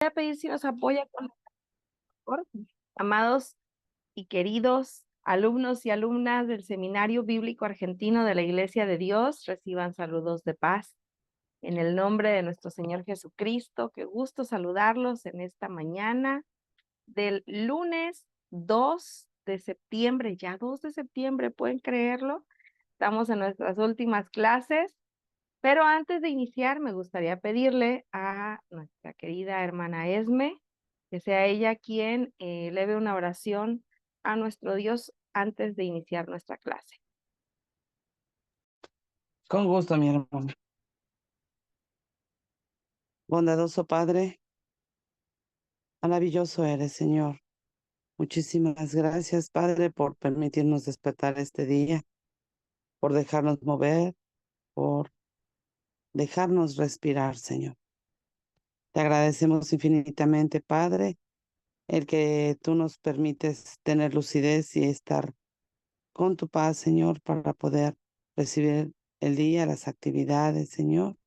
a pedir si nos apoya con por amados y queridos alumnos y alumnas del Seminario Bíblico Argentino de la Iglesia de Dios, reciban saludos de paz en el nombre de nuestro Señor Jesucristo. Qué gusto saludarlos en esta mañana del lunes 2 de septiembre, ya 2 de septiembre, ¿pueden creerlo? Estamos en nuestras últimas clases. Pero antes de iniciar, me gustaría pedirle a nuestra querida hermana Esme, que sea ella quien eleve una oración a nuestro Dios antes de iniciar nuestra clase. Con gusto, mi hermano. Bondadoso Padre, maravilloso eres, Señor. Muchísimas gracias, Padre, por permitirnos despertar este día, por dejarnos mover, por dejarnos respirar, Señor. Te agradecemos infinitamente, Padre, el que tú nos permites tener lucidez y estar con tu paz, Señor, para poder recibir el día, las actividades, Señor.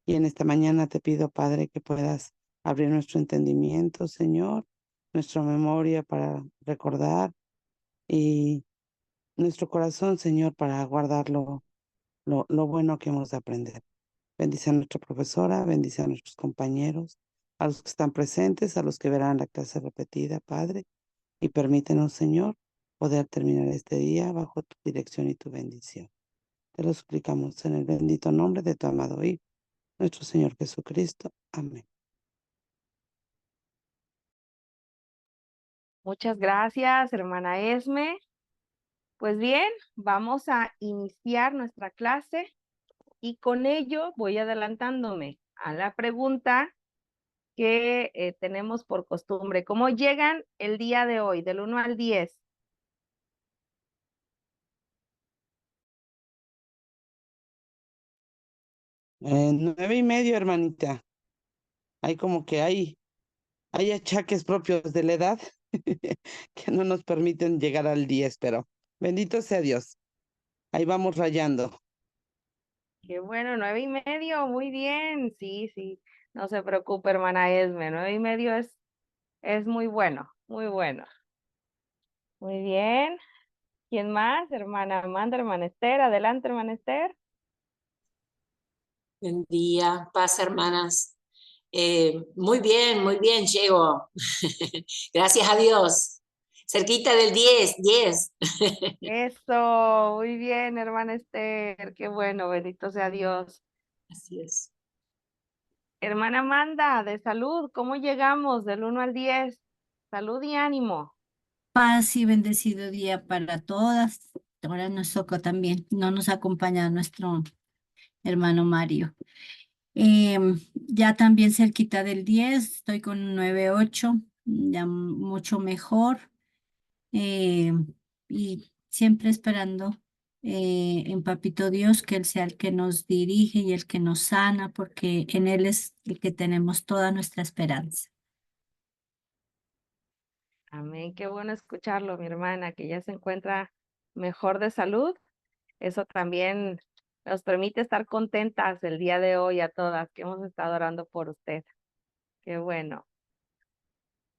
Y en esta mañana te pido, Padre, que puedas abrir nuestro entendimiento, Señor, nuestra memoria para recordar y nuestro corazón, Señor, para guardar lo bueno que hemos de aprender. Bendice a nuestra profesora, bendice a nuestros compañeros, a los que están presentes, a los que verán la clase repetida, Padre, y permítenos, Señor, poder terminar este día bajo tu dirección y tu bendición. Te lo suplicamos en el bendito nombre de tu amado Hijo, nuestro Señor Jesucristo. Amén. Muchas gracias, hermana Esme. Pues bien, vamos a iniciar nuestra clase y con ello voy adelantándome a la pregunta que tenemos por costumbre. ¿Cómo llegan el día de hoy, del 1 al 10? 9:30, hermanita. Hay como que hay achaques propios de la edad que no nos permiten llegar al 10, pero bendito sea Dios. Ahí vamos rayando. Qué bueno, 9:30, muy bien. Sí, sí, no se preocupe, hermana Esme, 9:30 es muy bueno, muy bueno. Muy bien. ¿Quién más? Hermana Amanda, hermana Esther, adelante, hermana Esther. Buen día, paz, hermanas. Muy bien, llego. Gracias a Dios. Cerquita del 10. Eso, muy bien, hermana Esther, qué bueno, bendito sea Dios. Así es. Hermana Amanda, de salud, ¿cómo llegamos del 1 al 10? Salud y ánimo. Paz y bendecido día para todas. Ahora nos toca también, no nos acompaña nuestro hermano Mario. Ya también cerquita del 10, estoy con un 9.8, ya mucho mejor. eh, y siempre esperando en Papito Dios que Él sea el que nos dirige y el que nos sana, porque en Él es el que tenemos toda nuestra esperanza. Amén, qué bueno escucharlo, mi hermana, que ya se encuentra mejor de salud. Eso también nos permite estar contentas el día de hoy a todas que hemos estado orando por usted. Qué bueno.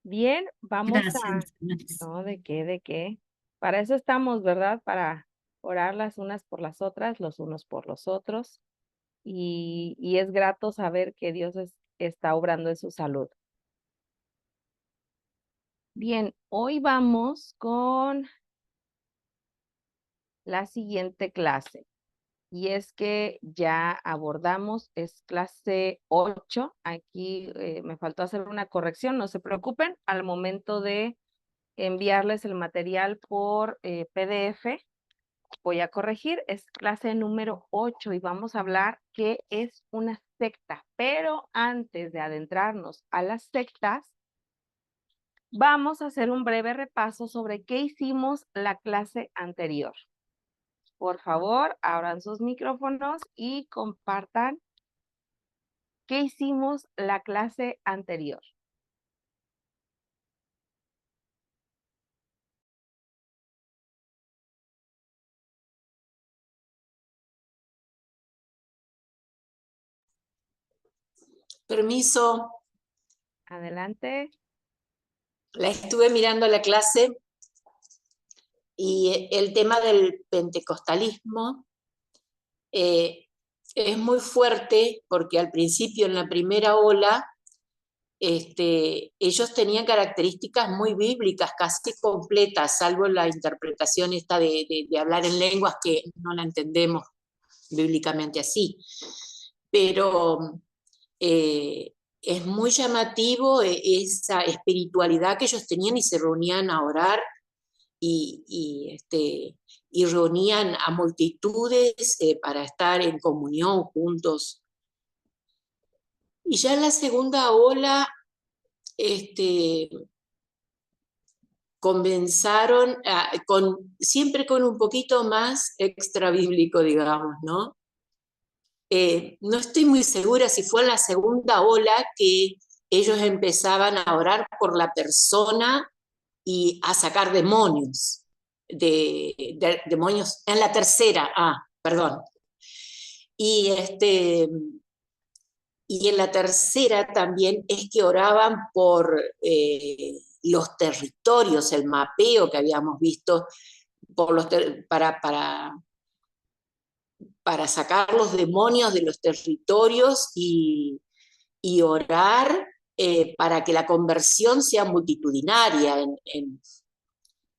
Bien, vamos a... Gracias, hermanos. No, ¿de qué? ¿De qué? Para eso estamos, ¿verdad? Para orar las unas por las otras, los unos por los otros. Y es grato saber que Dios está obrando en su salud. Bien, hoy vamos con la siguiente clase. Y es que ya abordamos, es clase 8. Aquí me faltó hacer una corrección, no se preocupen, al momento de enviarles el material por PDF, voy a corregir, es clase número 8 y vamos a hablar qué es una secta. Pero antes de adentrarnos a las sectas, vamos a hacer un breve repaso sobre qué hicimos la clase anterior. Por favor, abran sus micrófonos y compartan qué hicimos la clase anterior. Permiso. Adelante. La estuve mirando la clase y el tema del pentecostalismo es muy fuerte porque al principio, en la primera ola, ellos tenían características muy bíblicas, casi completas, salvo la interpretación esta de hablar en lenguas que no la entendemos bíblicamente así. Pero es muy llamativo esa espiritualidad que ellos tenían y se reunían a orar y reunían a multitudes para estar en comunión juntos. Y ya en la segunda ola, comenzaron siempre con un poquito más extra bíblico, digamos, ¿no? No estoy muy segura si fue en la segunda ola que ellos empezaban a orar por la persona y a sacar demonios, demonios en la tercera, perdón. Y, y en la tercera también es que oraban por los territorios, el mapeo que habíamos visto, para sacar los demonios de los territorios y orar para que la conversión sea multitudinaria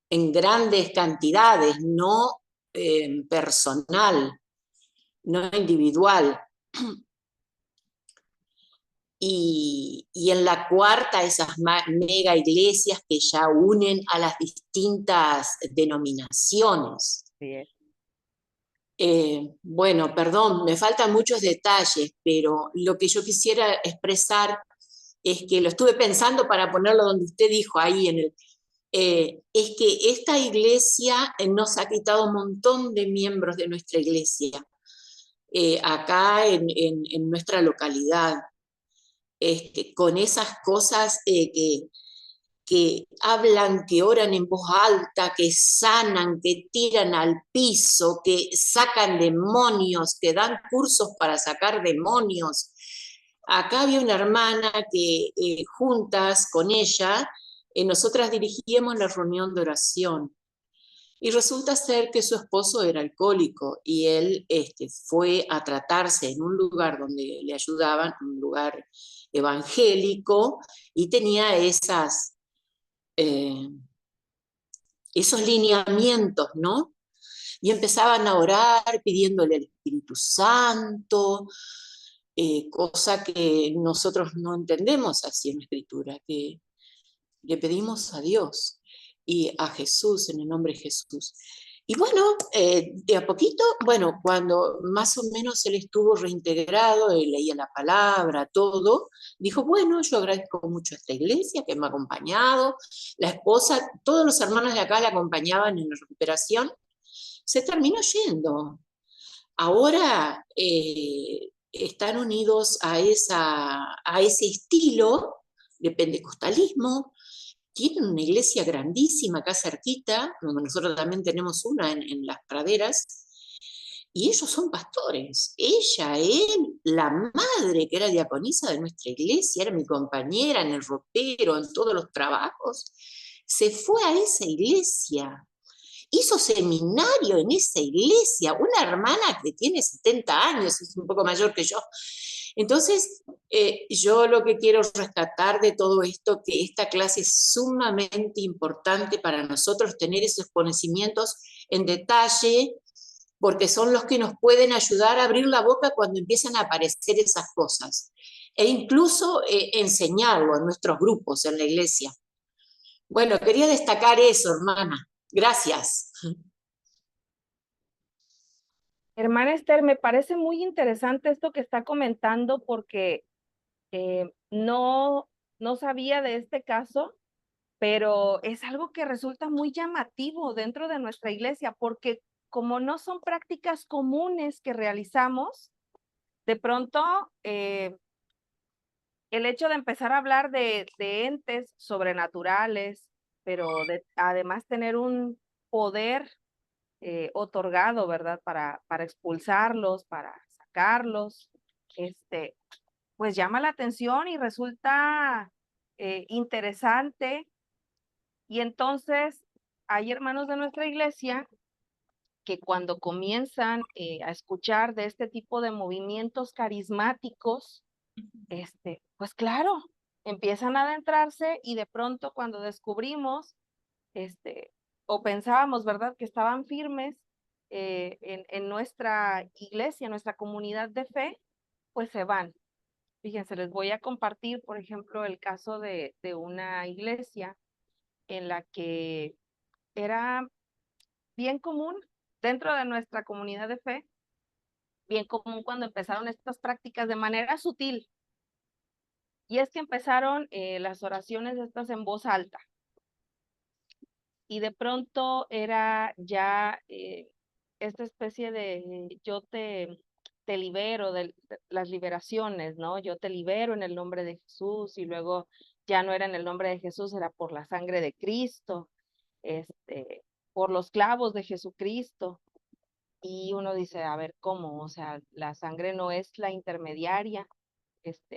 en grandes cantidades, no personal, no individual. Y en la cuarta, esas mega iglesias que ya unen a las distintas denominaciones. Sí. Bueno, perdón, me faltan muchos detalles, pero lo que yo quisiera expresar es que lo estuve pensando para ponerlo donde usted dijo, ahí en el... es que esta iglesia nos ha quitado un montón de miembros de nuestra iglesia, acá en nuestra localidad, con esas cosas que hablan, que oran en voz alta, que sanan, que tiran al piso, que sacan demonios, que dan cursos para sacar demonios. Acá había una hermana que juntas con ella, nosotras dirigíamos la reunión de oración. Y resulta ser que su esposo era alcohólico y él fue a tratarse en un lugar donde le ayudaban, un lugar evangélico, y tenía esos lineamientos, ¿no? Y empezaban a orar pidiéndole al Espíritu Santo, cosa que nosotros no entendemos así en la Escritura, que le pedimos a Dios y a Jesús, en el nombre de Jesús. Y bueno, de a poquito, bueno, cuando más o menos él estuvo reintegrado, él leía la palabra, todo, dijo, bueno, yo agradezco mucho a esta iglesia que me ha acompañado, la esposa, todos los hermanos de acá la acompañaban en la recuperación, se terminó yendo. Ahora están unidos a ese estilo de pentecostalismo. Tienen una iglesia grandísima acá cerquita, donde nosotros también tenemos una en Las Praderas, y ellos son pastores. Ella, él, la madre que era diaconisa de nuestra iglesia, era mi compañera en el ropero, en todos los trabajos, se fue a esa iglesia. Hizo seminario en esa iglesia, una hermana que tiene 70 años, es un poco mayor que yo. Entonces, yo lo que quiero rescatar de todo esto, que esta clase es sumamente importante para nosotros tener esos conocimientos en detalle, porque son los que nos pueden ayudar a abrir la boca cuando empiezan a aparecer esas cosas. E incluso enseñarlo en nuestros grupos en la iglesia. Bueno, quería destacar eso, hermana. Gracias. Hermana Esther, me parece muy interesante esto que está comentando porque no sabía de este caso, pero es algo que resulta muy llamativo dentro de nuestra iglesia porque como no son prácticas comunes que realizamos, de pronto el hecho de empezar a hablar de entes sobrenaturales, pero además tener un poder otorgado, ¿verdad? Para expulsarlos, para sacarlos, pues llama la atención y resulta interesante. Y entonces hay hermanos de nuestra iglesia que cuando comienzan a escuchar de este tipo de movimientos carismáticos, pues claro, empiezan a adentrarse y de pronto cuando descubrimos, o pensábamos, ¿verdad?, que estaban firmes en nuestra iglesia, en nuestra comunidad de fe, pues se van. Fíjense, les voy a compartir, por ejemplo, el caso de una iglesia en la que era bien común dentro de nuestra comunidad de fe, bien común cuando empezaron estas prácticas de manera sutil. Y es que empezaron las oraciones estas en voz alta. Y de pronto era ya esta especie de yo te libero de las liberaciones, ¿no? Yo te libero en el nombre de Jesús, y luego ya no era en el nombre de Jesús, era por la sangre de Cristo, por los clavos de Jesucristo. Y uno dice, a ver, ¿cómo? O sea, la sangre no es la intermediaria,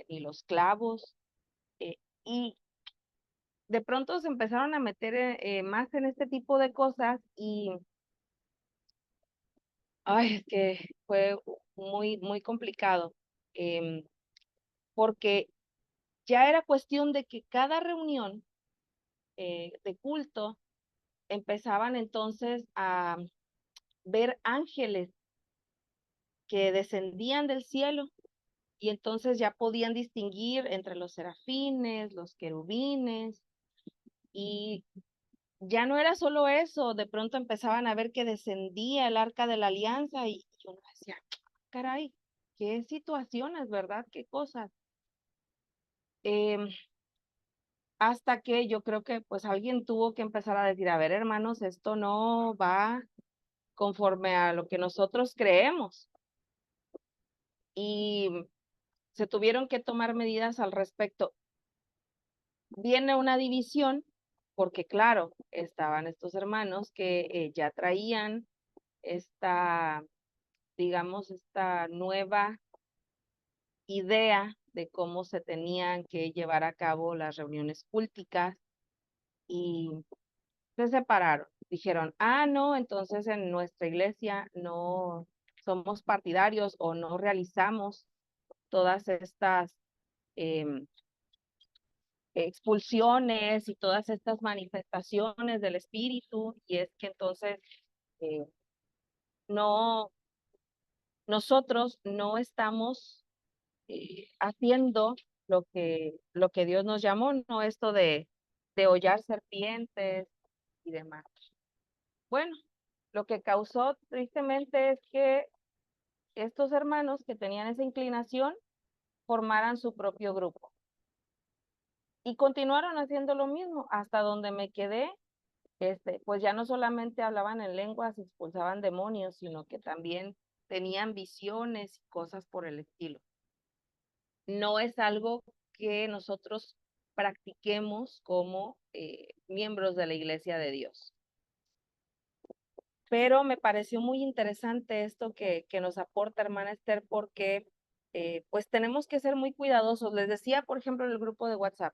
ni los clavos. Y de pronto se empezaron a meter más en este tipo de cosas y, ay, es que fue muy, muy complicado, em, porque ya era cuestión de que cada reunión de culto empezaban entonces a ver ángeles que descendían del cielo. Y entonces ya podían distinguir entre los serafines, los querubines, y ya no era solo eso, de pronto empezaban a ver que descendía el arca de la alianza y uno decía, caray, qué situaciones, ¿verdad? Qué cosas. Em, hasta que yo creo que pues alguien tuvo que empezar a decir, a ver, hermanos, esto no va conforme a lo que nosotros creemos. Y se tuvieron que tomar medidas al respecto. Viene una división, porque claro, estaban estos hermanos que ya traían esta, digamos, esta nueva idea de cómo se tenían que llevar a cabo las reuniones culticas y se separaron. Dijeron, no, entonces en nuestra iglesia no somos partidarios o no realizamos todas estas expulsiones y todas estas manifestaciones del espíritu, y es que entonces eh, no, nosotros no estamos haciendo lo que Dios nos llamó, no esto de hollar serpientes y demás. Bueno, lo que causó tristemente es que estos hermanos que tenían esa inclinación formaran su propio grupo y continuaron haciendo lo mismo hasta donde me quedé. Pues ya no solamente hablaban en lenguas y expulsaban demonios, sino que también tenían visiones y cosas por el estilo. No es algo que nosotros practiquemos como miembros de la Iglesia de Dios. Pero me pareció muy interesante esto que nos aporta hermana Esther, porque pues tenemos que ser muy cuidadosos. Les decía, por ejemplo, en el grupo de WhatsApp,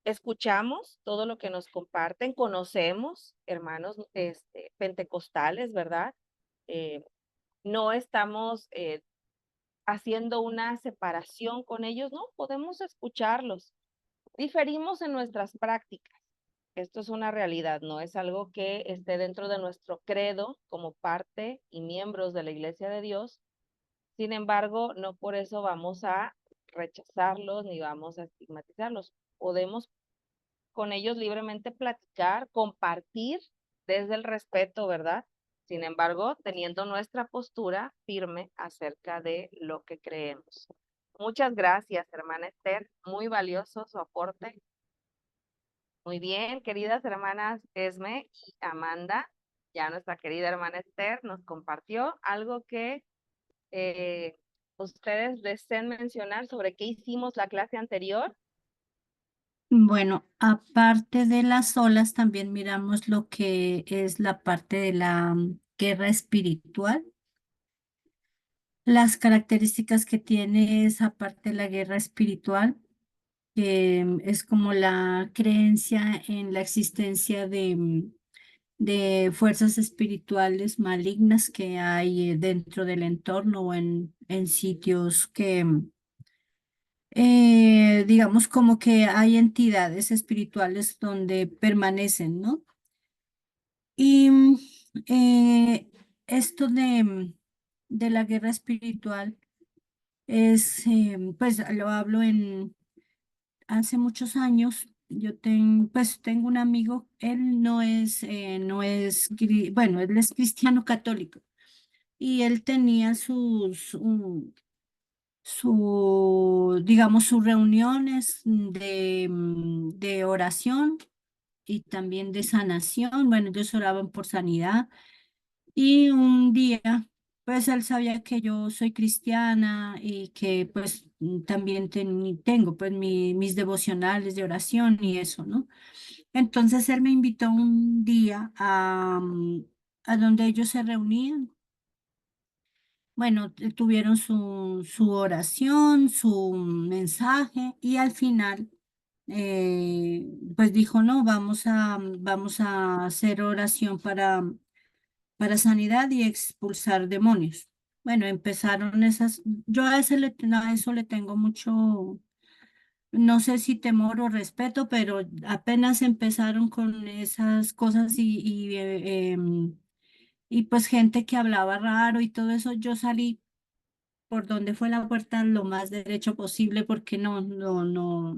escuchamos todo lo que nos comparten, conocemos hermanos pentecostales, ¿verdad? No estamos haciendo una separación con ellos, no, podemos escucharlos. Diferimos en nuestras prácticas. Esto es una realidad, no es algo que esté dentro de nuestro credo como parte y miembros de la Iglesia de Dios. Sin embargo, no por eso vamos a rechazarlos ni vamos a estigmatizarlos. Podemos con ellos libremente platicar, compartir desde el respeto, ¿verdad? Sin embargo, teniendo nuestra postura firme acerca de lo que creemos. Muchas gracias, hermana Esther. Muy valioso su aporte. Muy bien, queridas hermanas Esme y Amanda. Ya nuestra querida hermana Esther nos compartió algo que ustedes deseen mencionar sobre qué hicimos la clase anterior. Bueno, aparte de las olas, también miramos lo que es la parte de la guerra espiritual, las características que tiene esa parte de la guerra espiritual. que es como la creencia en la existencia de fuerzas espirituales malignas que hay dentro del entorno o en sitios que, digamos, como que hay entidades espirituales donde permanecen, ¿no? Y esto de la guerra espiritual es, pues lo hablo hace muchos años. Pues tengo un amigo, él bueno, él es cristiano católico y él tenía digamos, sus reuniones de oración y también de sanación. Bueno, ellos oraban por sanidad y un día, pues él sabía que yo soy cristiana y que pues también tengo pues mis devocionales de oración y eso, ¿no? Entonces él me invitó un día a donde ellos se reunían. Bueno, tuvieron su oración, su mensaje y al final, pues dijo, no, vamos a hacer oración para sanidad y expulsar demonios. Bueno, empezaron esas, yo a eso le tengo mucho, no sé si temor o respeto, pero apenas empezaron con esas cosas y pues gente que hablaba raro y todo eso, yo salí por donde fue la puerta lo más derecho posible porque no,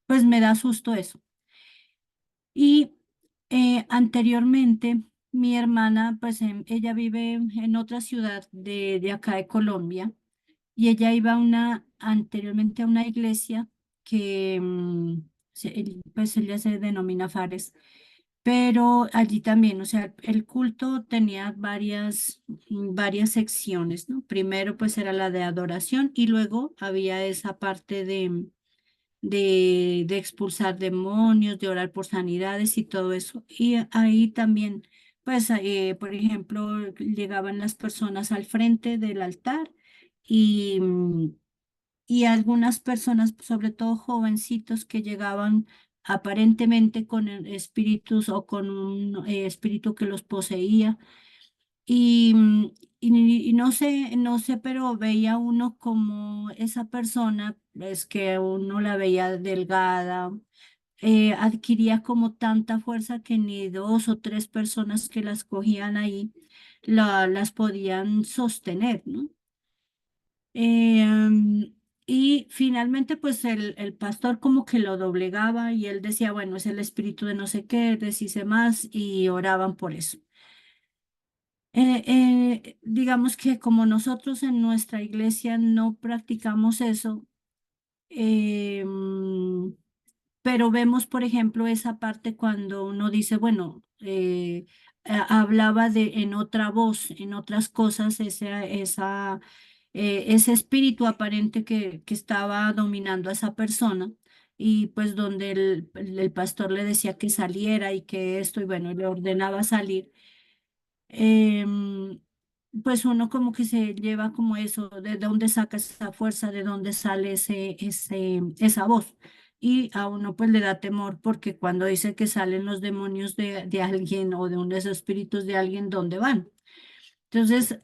pues me da susto eso. Y anteriormente mi hermana, pues ella vive en otra ciudad de acá de Colombia y ella iba anteriormente a una iglesia que pues ella se denomina Fares, pero allí también, o sea, el culto tenía varias secciones, ¿no? Primero pues era la de adoración y luego había esa parte de expulsar demonios, de orar por sanidades y todo eso. Y ahí también, pues, por ejemplo, llegaban las personas al frente del altar y, y algunas personas, sobre todo jovencitos que llegaban aparentemente con espíritus o con un espíritu que los poseía. Y, y no sé, pero veía uno como esa persona, es que uno la veía delgada, adquiría como tanta fuerza que ni dos o tres personas que las cogían ahí las podían sostener, ¿no? Y finalmente, pues el pastor como que lo doblegaba y él decía, bueno, es el espíritu de no sé qué, deshice más y oraban por eso. Digamos que como nosotros en nuestra iglesia no practicamos eso, eh, mm, pero vemos, por ejemplo, esa parte cuando uno dice, bueno, hablaba en otra voz, en otras cosas, ese espíritu aparente que estaba dominando a esa persona. Y pues donde el pastor le decía que saliera y que esto, y bueno, le ordenaba salir, em, pues uno como que se lleva como eso, de dónde saca esa fuerza, de dónde sale esa voz. Y a uno pues le da temor porque cuando dice que salen los demonios de alguien o de uno de esos espíritus de alguien, ¿dónde van? Entonces,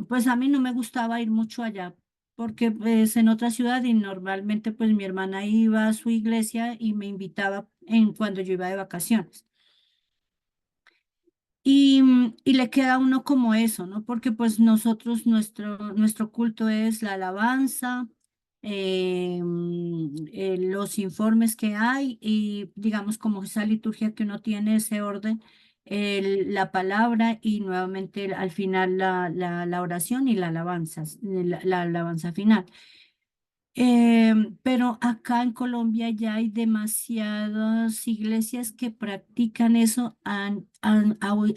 pues a mí no me gustaba ir mucho allá porque pues en otra ciudad y normalmente pues mi hermana iba a su iglesia y me invitaba cuando yo iba de vacaciones. Y le queda a uno como eso, ¿no? Porque pues nosotros, nuestro culto es la alabanza, los informes que hay y digamos como esa liturgia que uno tiene, ese orden, la palabra y nuevamente al final la oración y la alabanza final. Pero acá en Colombia ya hay demasiadas iglesias que practican eso,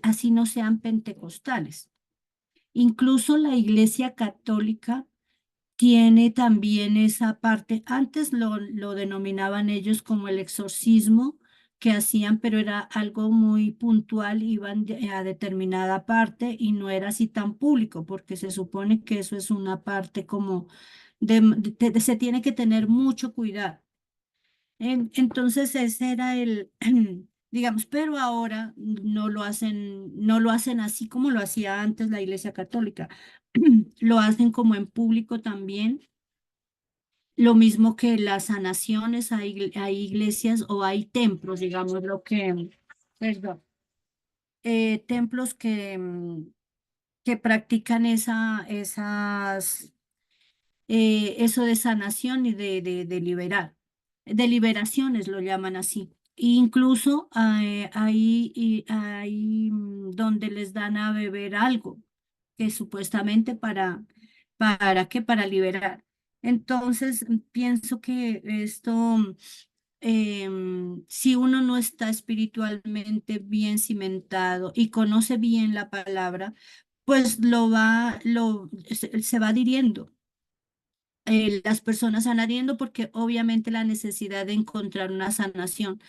así no sean pentecostales. Incluso la iglesia católica tiene también esa parte. Antes lo denominaban ellos como el exorcismo que hacían, pero era algo muy puntual, iban a determinada parte y no era así tan público, porque se supone que eso es una parte como se tiene que tener mucho cuidado. Entonces ese era el, digamos, pero ahora no lo hacen así como lo hacía antes la Iglesia Católica. Lo hacen como en público también. Lo mismo que las sanaciones, hay iglesias o hay templos, digamos, perdón, templos que practican eso de sanación y de liberar. De liberaciones lo llaman así. Incluso hay donde les dan a beber algo, que supuestamente ¿para qué? Para liberar. Entonces, pienso que esto, si uno no está espiritualmente bien cimentado y conoce bien la palabra, pues se va adhiriendo. Las personas van adhiriendo porque obviamente la necesidad de encontrar una sanación,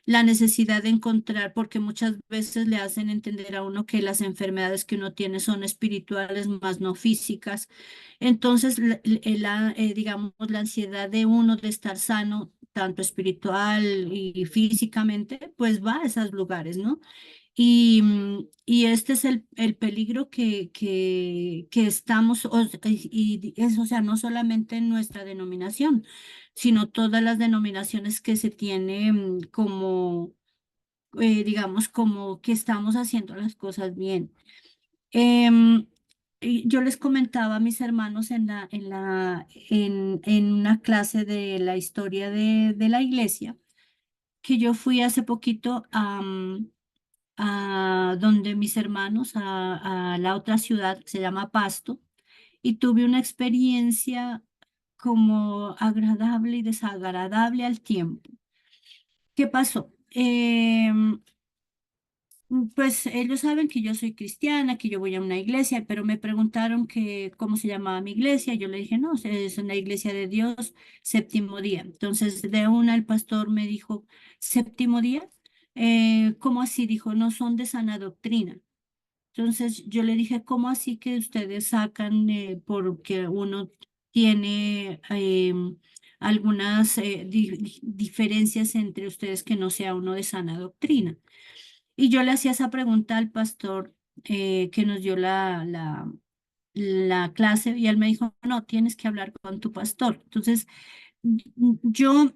la necesidad de encontrar, porque muchas veces le hacen entender a uno que las enfermedades que uno tiene son espirituales más no físicas. Entonces, digamos, la ansiedad de uno de estar sano, tanto espiritual y físicamente, pues va a esos lugares, ¿no? Y este es el peligro que estamos, y eso, o sea, no solamente en nuestra denominación, sino todas las denominaciones que se tienen como, digamos, como que estamos haciendo las cosas bien. Em, y yo les comentaba a mis hermanos en una clase de la historia de la iglesia, que yo fui hace poquito a donde mis hermanos, a la otra ciudad que se llama Pasto, y tuve una experiencia como agradable y desagradable al tiempo. ¿Qué pasó? Pues ellos saben que yo soy cristiana, que yo voy a una iglesia, pero me preguntaron que cómo se llamaba mi iglesia. Yo le dije, no, es una iglesia de Dios, séptimo día. Entonces, de una el pastor me dijo, ¿séptimo día? ¿Cómo así? Dijo, no son de sana doctrina. Entonces yo le dije, ¿cómo así que ustedes sacan porque uno tiene algunas diferencias entre ustedes que no sea uno de sana doctrina? Y yo le hacía esa pregunta al pastor que nos dio la clase y él me dijo, no, tienes que hablar con tu pastor. Entonces, yo,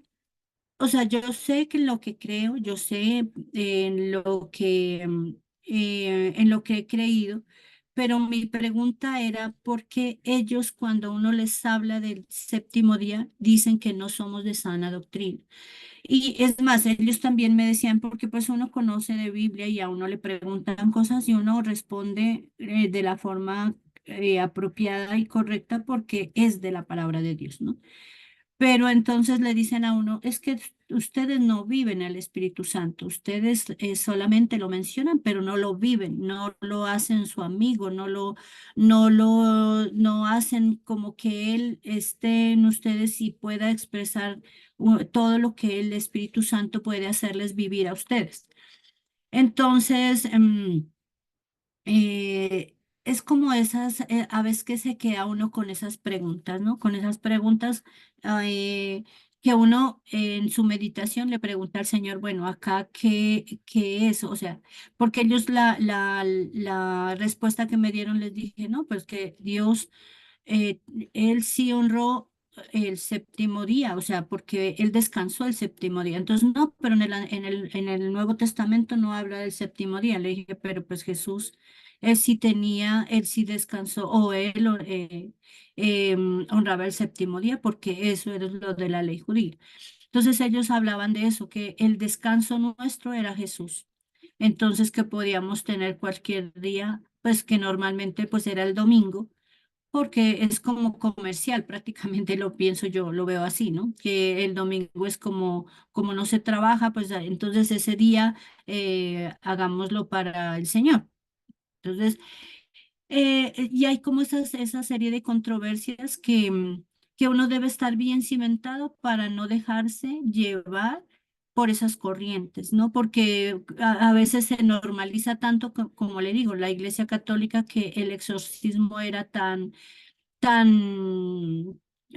o sea, yo sé que en lo que creo, yo sé en lo que he creído, pero mi pregunta era por qué ellos cuando uno les habla del séptimo día dicen que no somos de sana doctrina. Y es más, ellos también me decían, porque pues uno conoce de Biblia y a uno le preguntan cosas y uno responde de la forma apropiada y correcta porque es de la palabra de Dios, ¿no? Pero entonces le dicen a uno, es que ustedes no viven el Espíritu Santo, ustedes solamente lo mencionan, pero no lo viven, no lo hacen su amigo, no hacen como que Él esté en ustedes y pueda expresar todo lo que el Espíritu Santo puede hacerles vivir a ustedes. Entonces, es como a veces que se queda uno con esas preguntas, ¿no? Con esas preguntas que uno en su meditación le pregunta al Señor, bueno, acá, ¿qué es? O sea, porque ellos la respuesta que me dieron les dije, no, pues que Dios, eh, Él sí honró el séptimo día, o sea, porque Él descansó el séptimo día. Entonces, no, pero en el Nuevo Testamento no habla del séptimo día. Le dije, pero pues Jesús él sí descansó o honraba el séptimo día porque eso era lo de la ley judía. Entonces ellos hablaban de eso, que el descanso nuestro era Jesús. Entonces que podíamos tener cualquier día, pues que normalmente pues era el domingo, porque es como comercial, prácticamente lo pienso yo, lo veo así, ¿no? Que el domingo es como no se trabaja, pues entonces ese día hagámoslo para el Señor. Entonces, y hay como esa serie de controversias que uno debe estar bien cimentado para no dejarse llevar por esas corrientes, ¿no? Porque a veces se normaliza tanto, como le digo, la Iglesia Católica, que el exorcismo era tan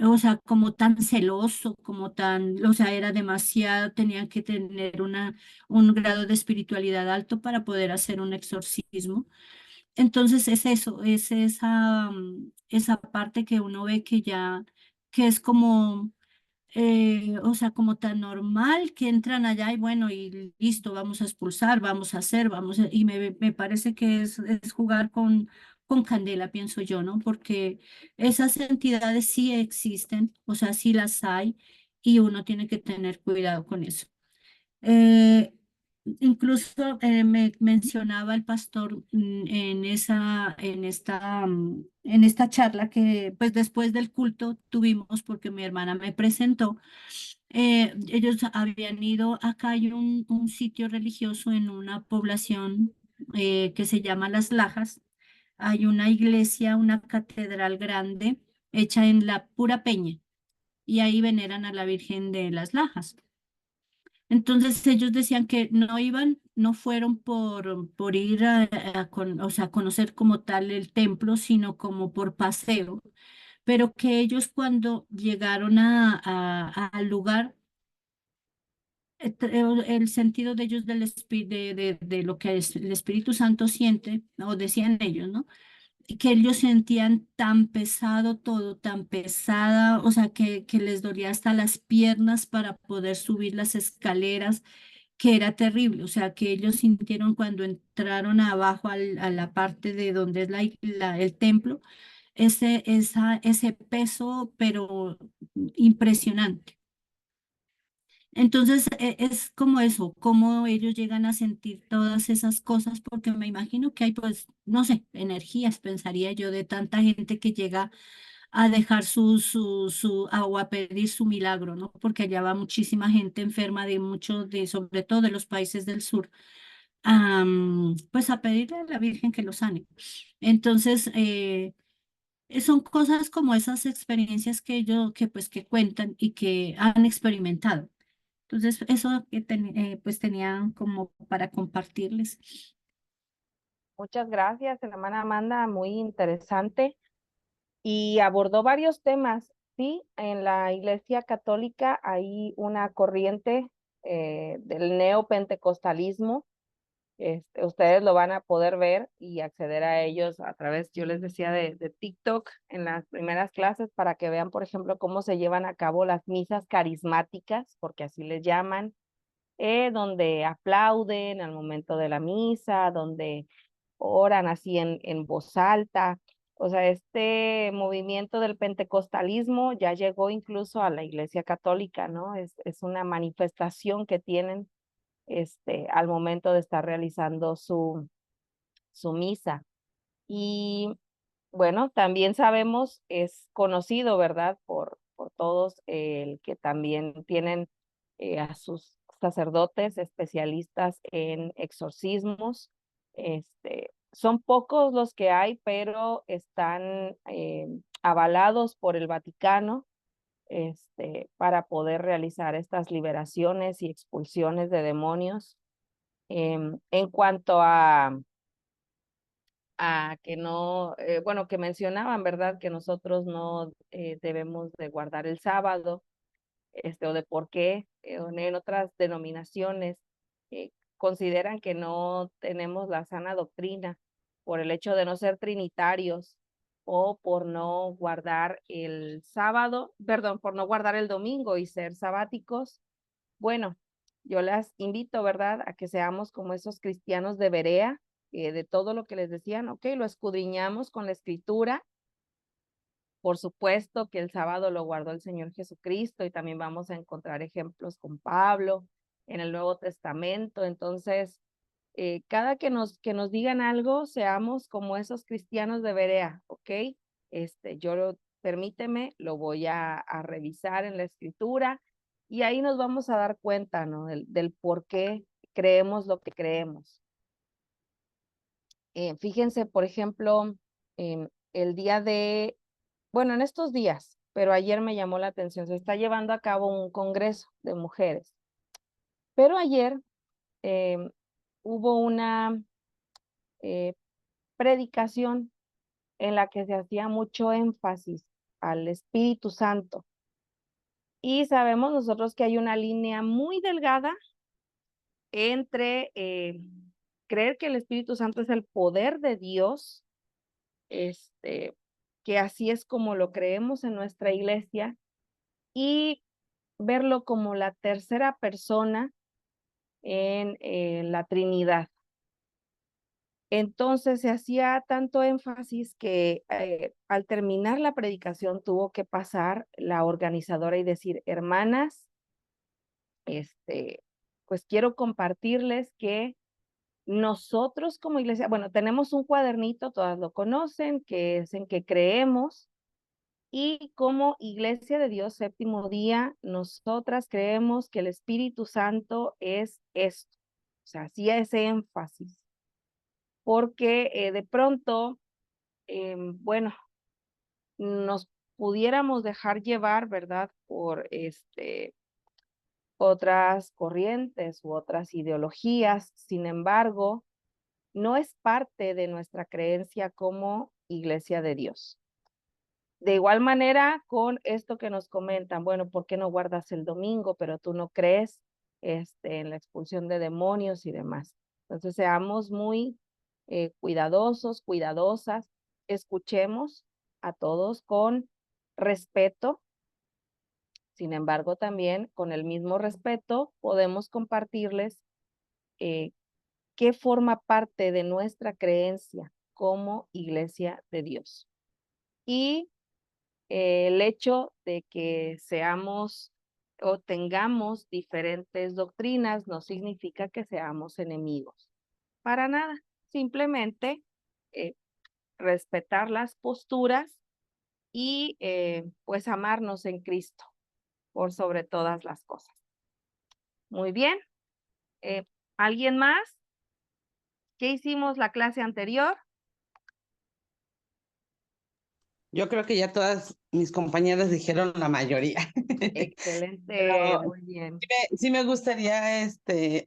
o sea, como tan celoso, como tan, o sea, era demasiado, tenían que tener un grado de espiritualidad alto para poder hacer un exorcismo. Entonces es eso, es esa, esa parte que uno ve que ya, que es como o sea, como tan normal que entran allá y bueno, y listo, vamos a expulsar, vamos a hacer, y me parece que es jugar con candela, pienso yo, ¿no? Porque esas entidades sí existen, o sea, sí las hay y uno tiene que tener cuidado con eso. Eh, Incluso me mencionaba el pastor en esta charla que pues después del culto tuvimos porque mi hermana me presentó. Ellos habían ido, acá hay un sitio religioso en una población que se llama Las Lajas. Hay una iglesia, una catedral grande hecha en la pura peña y ahí veneran a la Virgen de las Lajas. Entonces ellos decían que no iban, no fueron por ir o sea, conocer como tal el templo, sino como por paseo, pero que ellos cuando llegaron al lugar, el sentido de ellos de lo que el Espíritu Santo siente, o decían ellos, ¿no? Que ellos sentían tan pesado todo, tan pesada, o sea, que les dolía hasta las piernas para poder subir las escaleras, que era terrible, o sea, que ellos sintieron cuando entraron abajo a la parte de donde es el templo, ese peso, pero impresionante. Entonces, es como eso, cómo ellos llegan a sentir todas esas cosas, porque me imagino que hay, pues, no sé, energías, pensaría yo, de tanta gente que llega a dejar su agua, a pedir su milagro, ¿no? Porque allá va muchísima gente enferma de muchos, sobre todo de los países del sur, pues a pedirle a la Virgen que los sane. Entonces, son cosas como esas experiencias que ellos, que pues que cuentan y que han experimentado. Entonces, eso que pues tenía como para compartirles. Muchas gracias, hermana Amanda, muy interesante. Y abordó varios temas. Sí, en la Iglesia Católica hay una corriente del neopentecostalismo. Ustedes lo van a poder ver y acceder a ellos a través, yo les decía, de TikTok en las primeras clases para que vean, por ejemplo, cómo se llevan a cabo las misas carismáticas, porque así les llaman, donde aplauden al momento de la misa, donde oran así en voz alta. O sea, este movimiento del pentecostalismo ya llegó incluso a la Iglesia Católica, ¿no? Es una manifestación que tienen al momento de estar realizando su misa. Y bueno, también sabemos, es conocido, ¿verdad? Por todos, el que también tienen a sus sacerdotes especialistas en exorcismos. Son pocos los que hay, pero están avalados por el Vaticano, para poder realizar estas liberaciones y expulsiones de demonios. En cuanto a que no, bueno, que mencionaban, ¿verdad? Que nosotros no debemos de guardar el sábado, o de por qué en otras denominaciones consideran que no tenemos la sana doctrina por el hecho de no ser trinitarios o por no guardar el sábado, perdón, por no guardar el domingo y ser sabáticos. Bueno, yo las invito, ¿verdad?, a que seamos como esos cristianos de Berea, de todo lo que les decían, ok, lo escudriñamos con la escritura. Por supuesto que el sábado lo guardó el Señor Jesucristo y también vamos a encontrar ejemplos con Pablo en el Nuevo Testamento. Entonces, cada que nos digan algo, seamos como esos cristianos de Berea, ¿ok? Permíteme, lo voy a revisar en la escritura y ahí nos vamos a dar cuenta, ¿no? Del por qué creemos lo que creemos. Fíjense, por ejemplo, el día de, bueno, en estos días, pero ayer me llamó la atención, se está llevando a cabo un congreso de mujeres, pero ayer em, hubo una eh, predicación en la que se hacía mucho énfasis al Espíritu Santo. Y sabemos nosotros que hay una línea muy delgada entre creer que el Espíritu Santo es el poder de Dios, que así es como lo creemos en nuestra iglesia, y verlo como la tercera persona en la Trinidad. Entonces se hacía tanto énfasis que al terminar la predicación tuvo que pasar la organizadora y decir, hermanas, pues quiero compartirles que nosotros como iglesia, bueno, tenemos un cuadernito, todas lo conocen, que es en que creemos, y como Iglesia de Dios Séptimo Día, nosotras creemos que el Espíritu Santo es esto. O sea, hacía ese énfasis, porque de pronto, bueno, nos pudiéramos dejar llevar, ¿verdad? Por otras corrientes u otras ideologías. Sin embargo, no es parte de nuestra creencia como Iglesia de Dios. De igual manera, con esto que nos comentan, bueno, ¿por qué no guardas el domingo, pero tú no crees en la expulsión de demonios y demás? Entonces, seamos muy cuidadosos, cuidadosas, escuchemos a todos con respeto. Sin embargo, también con el mismo respeto podemos compartirles qué forma parte de nuestra creencia como Iglesia de Dios. Y el hecho de que seamos o tengamos diferentes doctrinas no significa que seamos enemigos. Para nada. Simplemente respetar las posturas y pues amarnos en Cristo por sobre todas las cosas. Muy bien. ¿Alguien más? ¿Qué hicimos la clase anterior? Yo creo que ya todas mis compañeras dijeron la mayoría. Excelente, Pero muy bien. sí me gustaría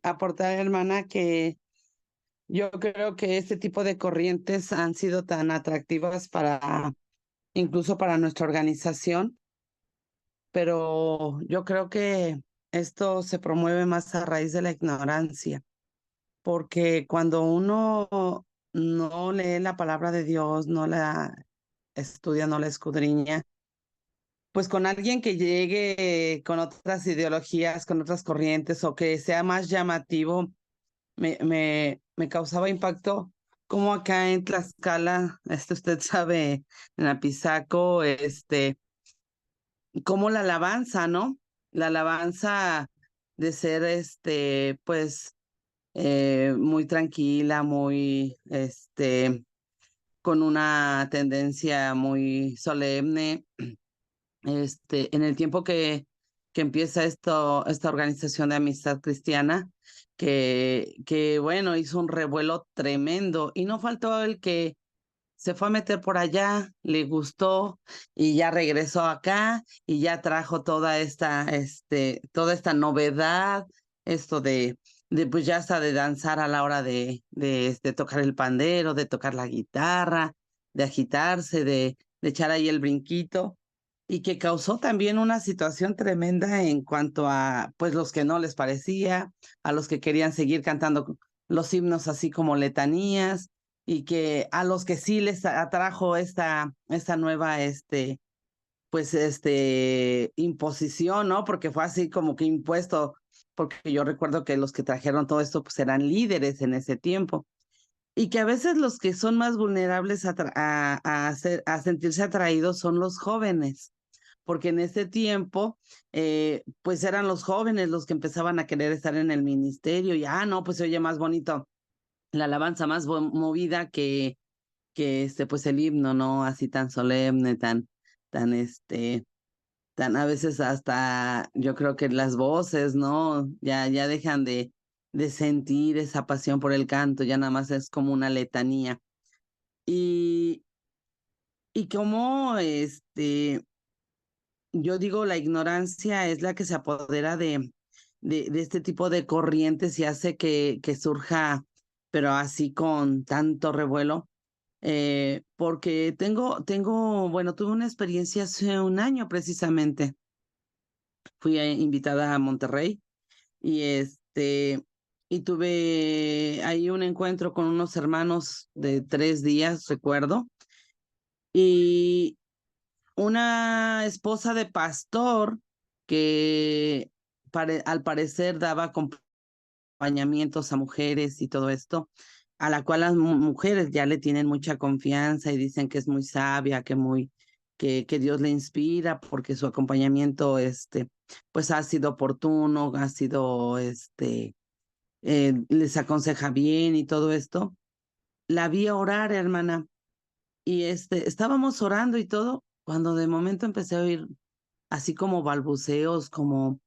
aportar, hermana, que yo creo que este tipo de corrientes han sido tan atractivas incluso para nuestra organización, pero yo creo que esto se promueve más a raíz de la ignorancia, porque cuando uno no lee la palabra de Dios, no la estudia, no la escudriña, pues con alguien que llegue con otras ideologías, con otras corrientes o que sea más llamativo, me causaba impacto como acá en Tlaxcala, usted sabe, en Apizaco, como la alabanza, ¿no? La alabanza de ser, pues, muy tranquila, muy, con una tendencia muy solemne. En el tiempo que empieza esta organización de amistad cristiana, que bueno, hizo un revuelo tremendo y no faltó el que se fue a meter por allá, le gustó y ya regresó acá y ya trajo toda esta novedad, esto de pues ya hasta de danzar a la hora de tocar el pandero, de tocar la guitarra, de agitarse, de echar ahí el brinquito y que causó también una situación tremenda en cuanto a pues los que no les parecía, a los que querían seguir cantando los himnos así como letanías y que a los que sí les atrajo esta nueva, pues, imposición, ¿no? Porque fue así como que impuesto, porque yo recuerdo que los que trajeron todo esto, pues, eran líderes en ese tiempo. Y que a veces los que son más vulnerables a sentirse atraídos son los jóvenes, porque en ese tiempo, pues eran los jóvenes los que empezaban a querer estar en el ministerio y, no, pues se oye más bonito la alabanza más movida que pues el himno, ¿no? Así tan solemne, tan, tan a veces hasta, yo creo que las voces, ¿no? Ya dejan de sentir esa pasión por el canto, ya nada más es como una letanía. Y, y como, yo digo, la ignorancia es la que se apodera de este tipo de corrientes y hace que surja, pero así con tanto revuelo porque bueno, tuve una experiencia hace un año precisamente. Fui invitada a Monterrey y y tuve ahí un encuentro con unos hermanos de 3 días, recuerdo, y una esposa de pastor que al parecer daba acompañamientos a mujeres y todo esto, a la cual las mujeres ya le tienen mucha confianza y dicen que es muy sabia, que Dios le inspira porque su acompañamiento, pues ha sido oportuno, ha sido, les aconseja bien y todo esto. La vi orar, hermana, y estábamos orando y todo, cuando de momento empecé a oír así como balbuceos, como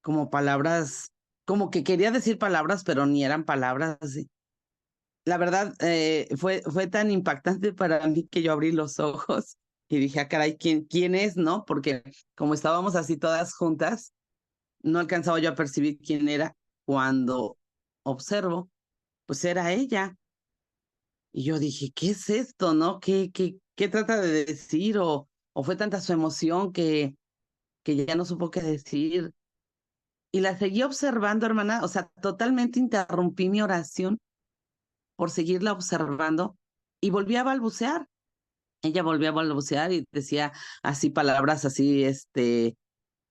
como palabras, como que quería decir palabras, pero ni eran palabras. Así. La verdad, fue tan impactante para mí que yo abrí los ojos y dije, ah, caray, ¿quién es, no? Porque como estábamos así todas juntas, no alcanzaba yo a percibir quién era. Cuando observo, pues era ella. Y yo dije, ¿qué es esto, no? ¿Qué trata de decir? O fue tanta su emoción que ya no supo qué decir. Y la seguí observando, hermana, o sea, totalmente interrumpí mi oración por seguirla observando y volví a balbucear. Ella volvió a balbucear y decía así palabras así,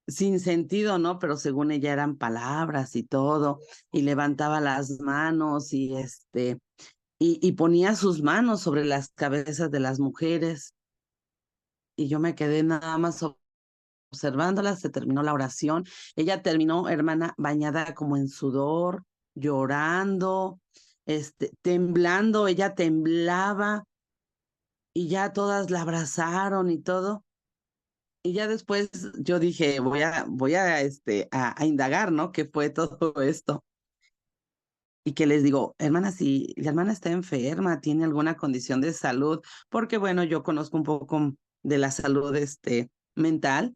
sin sentido, ¿no? Pero según ella eran palabras y todo, y levantaba las manos y ponía sus manos sobre las cabezas de las mujeres. Y yo me quedé nada más observándola, se terminó la oración. Ella terminó, hermana, bañada como en sudor, llorando, temblando, ella temblaba y ya todas la abrazaron y todo. Y ya después yo dije, voy a indagar, ¿no? ¿Qué fue todo esto? Y que les digo, hermana, si la hermana está enferma, tiene alguna condición de salud, porque bueno, yo conozco un poco de la salud, mental.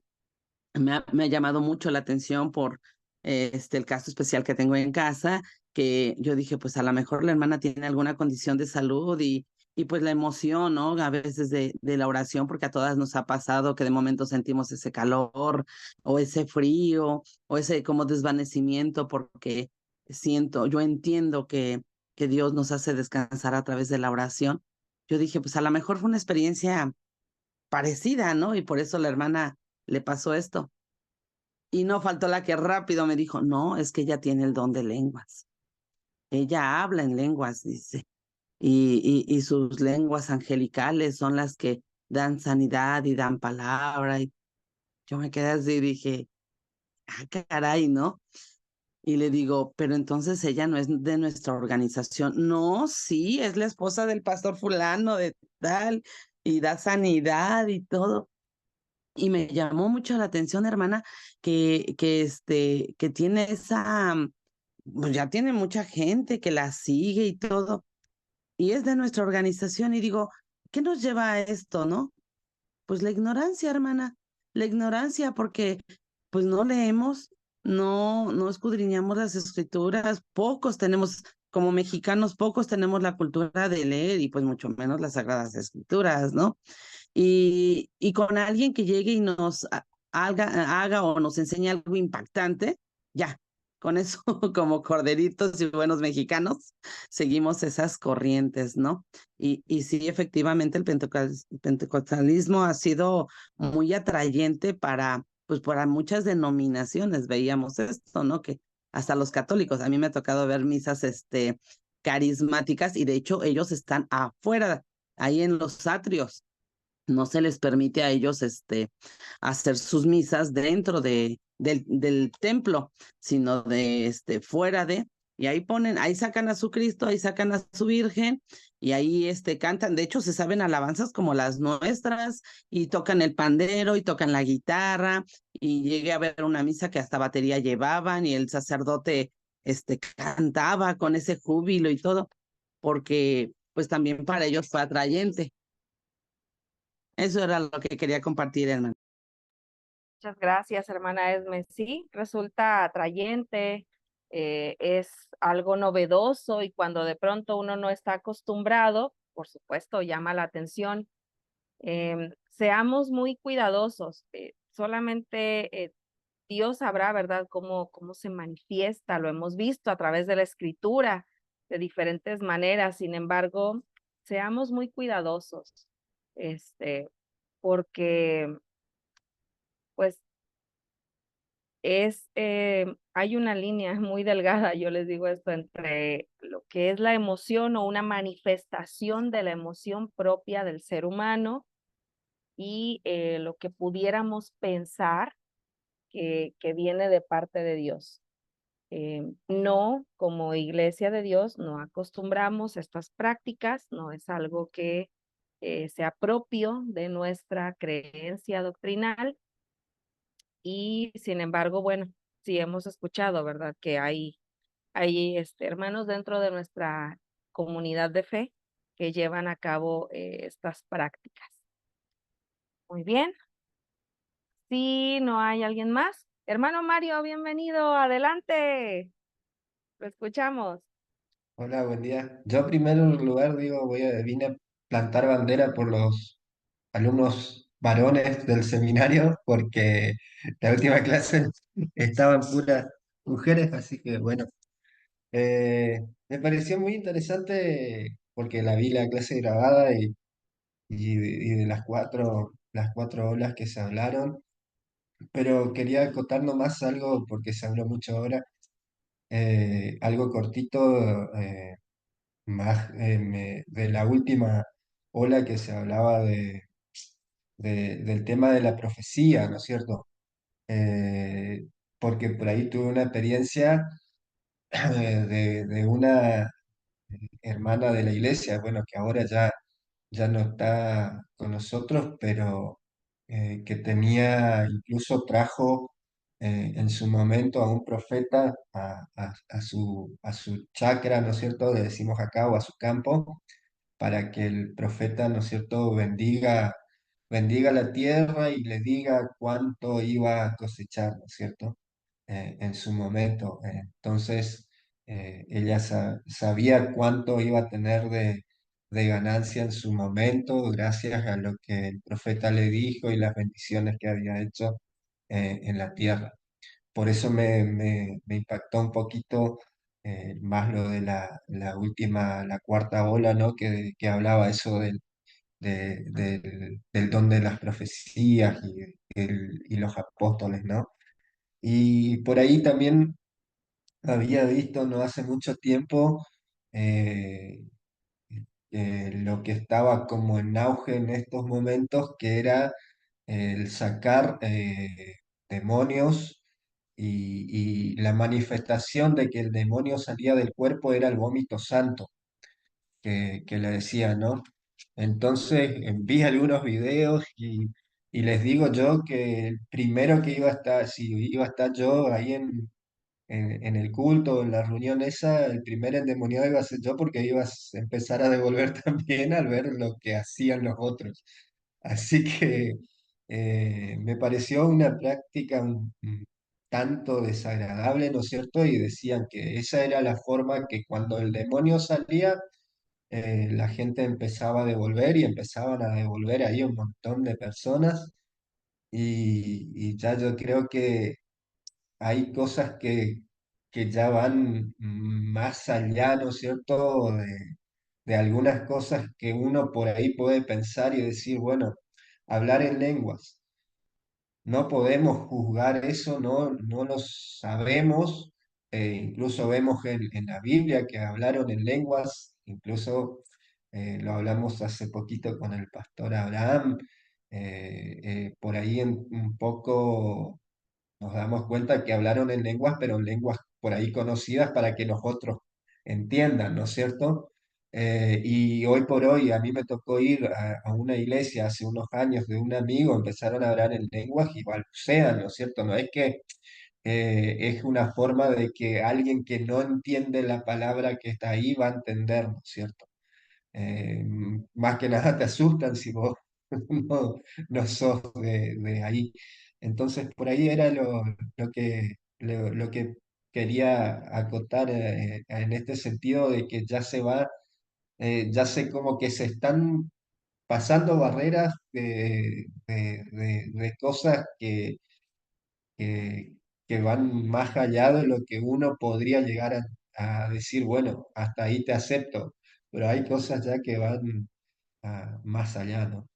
Me ha llamado mucho la atención por el caso especial que tengo en casa, que yo dije, pues a lo mejor la hermana tiene alguna condición de salud y pues la emoción, ¿no? A veces de la oración, porque a todas nos ha pasado que de momento sentimos ese calor o ese frío o ese como desvanecimiento, porque yo entiendo que Dios nos hace descansar a través de la oración. Yo dije, pues a lo mejor fue una experiencia parecida, ¿no? Y por eso la hermana le pasó esto. Y no faltó la que rápido me dijo, no, es que ella tiene el don de lenguas. Ella habla en lenguas, dice, y sus lenguas angelicales son las que dan sanidad y dan palabra. Y yo me quedé así y dije, ah, caray, ¿no? Y le digo, pero entonces ella no es de nuestra organización. No, sí, es la esposa del pastor fulano de tal, y da sanidad y todo. Y me llamó mucho la atención, hermana, que tiene pues ya tiene mucha gente que la sigue y todo, y es de nuestra organización, y digo, ¿qué nos lleva a esto, no? Pues la ignorancia, hermana, la ignorancia, porque pues no leemos, no escudriñamos las escrituras, pocos tenemos, como mexicanos, pocos tenemos la cultura de leer, y pues mucho menos las sagradas escrituras, ¿no? Y con alguien que llegue y nos haga o nos enseñe algo impactante, ya, con eso como corderitos y buenos mexicanos, seguimos esas corrientes, ¿no? Y sí, efectivamente, el pentecostalismo ha sido muy atrayente pues para muchas denominaciones, veíamos esto, ¿no? Que hasta los católicos, a mí me ha tocado ver misas, carismáticas, y de hecho ellos están afuera, ahí en los atrios, no se les permite a ellos hacer sus misas dentro del templo, sino fuera y ahí sacan a su Cristo, ahí sacan a su Virgen, y ahí cantan, de hecho se saben alabanzas como las nuestras, y tocan el pandero, y tocan la guitarra, y llegué a ver una misa que hasta batería llevaban, y el sacerdote cantaba con ese júbilo y todo, porque pues también para ellos fue atrayente. Eso era lo que quería compartir, hermano. Muchas gracias, hermana Esme. Sí, resulta atrayente, es algo novedoso y cuando de pronto uno no está acostumbrado, por supuesto, llama la atención. Seamos muy cuidadosos. Solamente Dios sabrá, ¿verdad?, cómo se manifiesta. Lo hemos visto a través de la escritura de diferentes maneras. Sin embargo, seamos muy cuidadosos, porque pues hay una línea muy delgada, yo les digo esto, entre lo que es la emoción o una manifestación de la emoción propia del ser humano y lo que pudiéramos pensar que viene de parte de Dios. No, como iglesia de Dios, no acostumbramos estas prácticas, no es algo que sea propio de nuestra creencia doctrinal y sin embargo, bueno, sí hemos escuchado, ¿verdad? Que hay hermanos dentro de nuestra comunidad de fe que llevan a cabo estas prácticas. Muy bien. Si no hay alguien más. Hermano Mario, bienvenido, adelante. Lo escuchamos. Hola, buen día. Yo en primer lugar digo, vine a plantar bandera por los alumnos varones del seminario, porque la última clase estaban puras mujeres, así que bueno, me pareció muy interesante porque la vi la clase grabada y de las cuatro olas que se hablaron, pero quería acotar nomás algo porque se habló mucho ahora, algo cortito. Más de la última ola que se hablaba del tema de la profecía, ¿no es cierto? Eh, Porque por ahí tuve una experiencia de una hermana de la iglesia, bueno, que ahora ya no está con nosotros, pero que tenía, incluso trajo en su momento a un profeta a su chacra, ¿no es cierto? Le decimos acá, o a su campo, para que el profeta, ¿no es cierto?, bendiga la tierra y le diga cuánto iba a cosechar, ¿no es cierto?, en su momento. Entonces, ella sabía cuánto iba a tener de ganancia en su momento, gracias a lo que el profeta le dijo y las bendiciones que había hecho en la tierra. Por eso me impactó un poquito más lo de la última, la cuarta ola, ¿no? Que hablaba eso del don de las profecías y los apóstoles, ¿no? Y por ahí también había visto no hace mucho tiempo eh, lo que estaba como en auge en estos momentos, que era el sacar demonios y la manifestación de que el demonio salía del cuerpo era el vómito santo, que le decía, ¿no? Entonces vi algunos videos y les digo yo que el primero que iba a estar, si iba a estar yo ahí en el culto, en la reunión esa, el primer endemoniado iba a ser yo porque iba a empezar a devolver también al ver lo que hacían los otros. Así que me pareció una práctica un tanto desagradable, ¿no es cierto? Y decían que esa era la forma que cuando el demonio salía, la gente empezaba a devolver y empezaban a devolver ahí un montón de personas. Y ya yo creo que hay cosas que ya van más allá, ¿no es cierto? De algunas cosas que uno por ahí puede pensar y decir, bueno, hablar en lenguas. No podemos juzgar eso, no lo sabemos. Incluso vemos en la Biblia que hablaron en lenguas, incluso lo hablamos hace poquito con el pastor Abraham. Por ahí un poco nos damos cuenta que hablaron en lenguas, pero en lenguas por ahí conocidas para que nosotros entiendan, ¿no es cierto? Y hoy por hoy a mí me tocó ir a una iglesia hace unos años de un amigo, empezaron a hablar en lenguas y balbucean, ¿no es cierto? No es que es una forma de que alguien que no entiende la palabra que está ahí va a entender, ¿no es cierto? Más que nada te asustan si vos no, no sos de ahí. Entonces, por ahí era lo que quería acotar en este sentido de que ya se como que se están pasando barreras de cosas que, que van más allá de lo que uno podría llegar a decir, bueno, hasta ahí te acepto, pero hay cosas ya que van más allá, ¿no?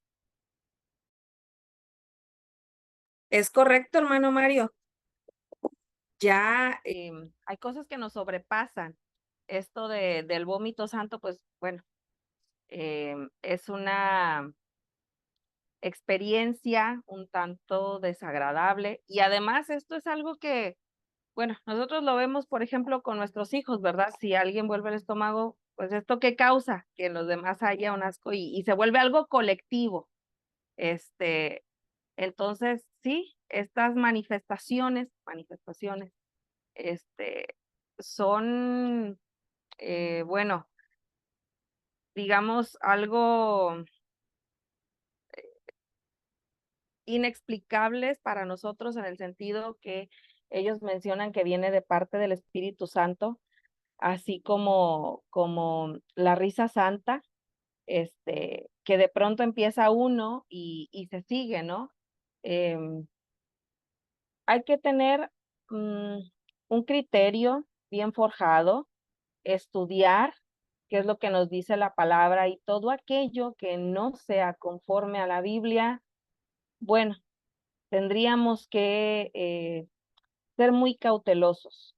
Es correcto, hermano Mario. Ya hay cosas que nos sobrepasan. Esto del vómito santo, pues bueno, es una experiencia un tanto desagradable y además esto es algo que, bueno, nosotros lo vemos, por ejemplo, con nuestros hijos, ¿verdad? Si alguien vuelve el estómago, pues esto qué causa que en los demás haya un asco y se vuelve algo colectivo. Este, entonces, sí, estas manifestaciones, este, son, bueno, digamos, algo inexplicables para nosotros en el sentido que ellos mencionan que viene de parte del Espíritu Santo, así como la risa santa, que de pronto empieza uno y se sigue, ¿no? Em, Hay que tener un criterio bien forjado, estudiar qué es lo que nos dice la palabra y todo aquello que no sea conforme a la Biblia, bueno, tendríamos que ser muy cautelosos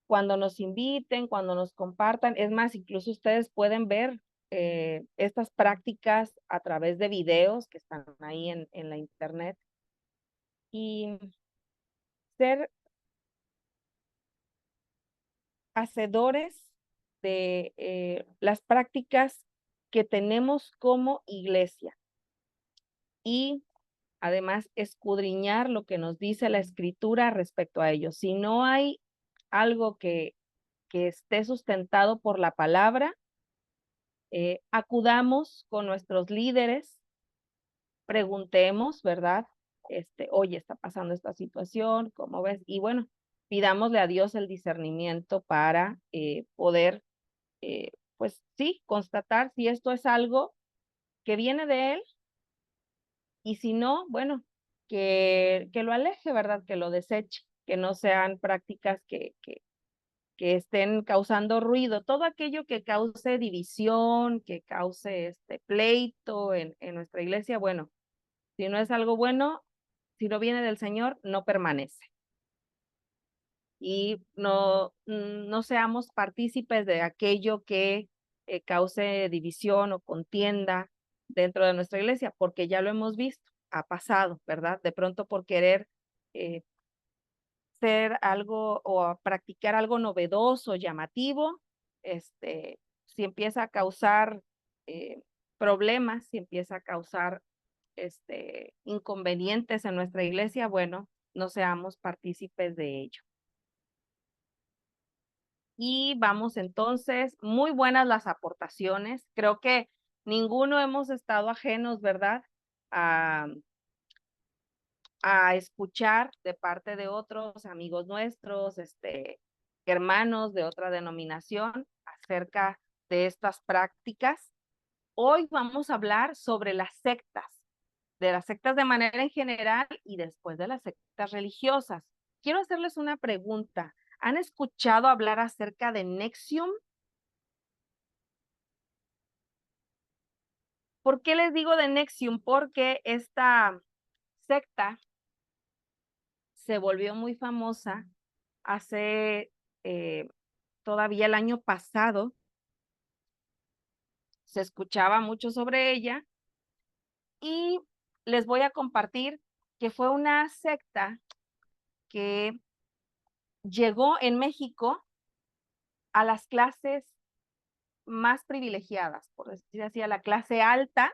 cuando nos inviten, cuando nos compartan. Es más, incluso ustedes pueden ver estas prácticas a través de videos que están ahí en la internet y ser hacedores de las prácticas que tenemos como iglesia y además escudriñar lo que nos dice la escritura respecto a ello. Si no hay algo que esté sustentado por la palabra, acudamos con nuestros líderes, preguntemos, ¿verdad? Oye, está pasando esta situación, ¿cómo ves? Y bueno, pidámosle a Dios el discernimiento para poder, pues sí, constatar si esto es algo que viene de Él y si no, bueno, que lo aleje, ¿verdad? Que lo deseche, que no sean prácticas que estén causando ruido, todo aquello que cause división, que cause pleito en nuestra iglesia, bueno, si no es algo bueno, si no viene del Señor, no permanece. Y no seamos partícipes de aquello que cause división o contienda dentro de nuestra iglesia, porque ya lo hemos visto, ha pasado, ¿verdad? De pronto por querer eh, ser algo o a practicar algo novedoso, llamativo, si empieza a causar problemas, si empieza a causar inconvenientes en nuestra iglesia, bueno, no seamos partícipes de ello. Y vamos entonces, muy buenas las aportaciones. Creo que ninguno hemos estado ajenos, ¿verdad? A escuchar de parte de otros amigos nuestros, hermanos de otra denominación acerca de estas prácticas. Hoy vamos a hablar sobre las sectas, de las sectas de manera en general y después de las sectas religiosas. Quiero hacerles una pregunta. ¿Han escuchado hablar acerca de Nexium? ¿Por qué les digo de Nexium? Porque esta secta se volvió muy famosa hace todavía el año pasado. Se escuchaba mucho sobre ella y les voy a compartir que fue una secta que llegó en México a las clases más privilegiadas, por decir así, a la clase alta,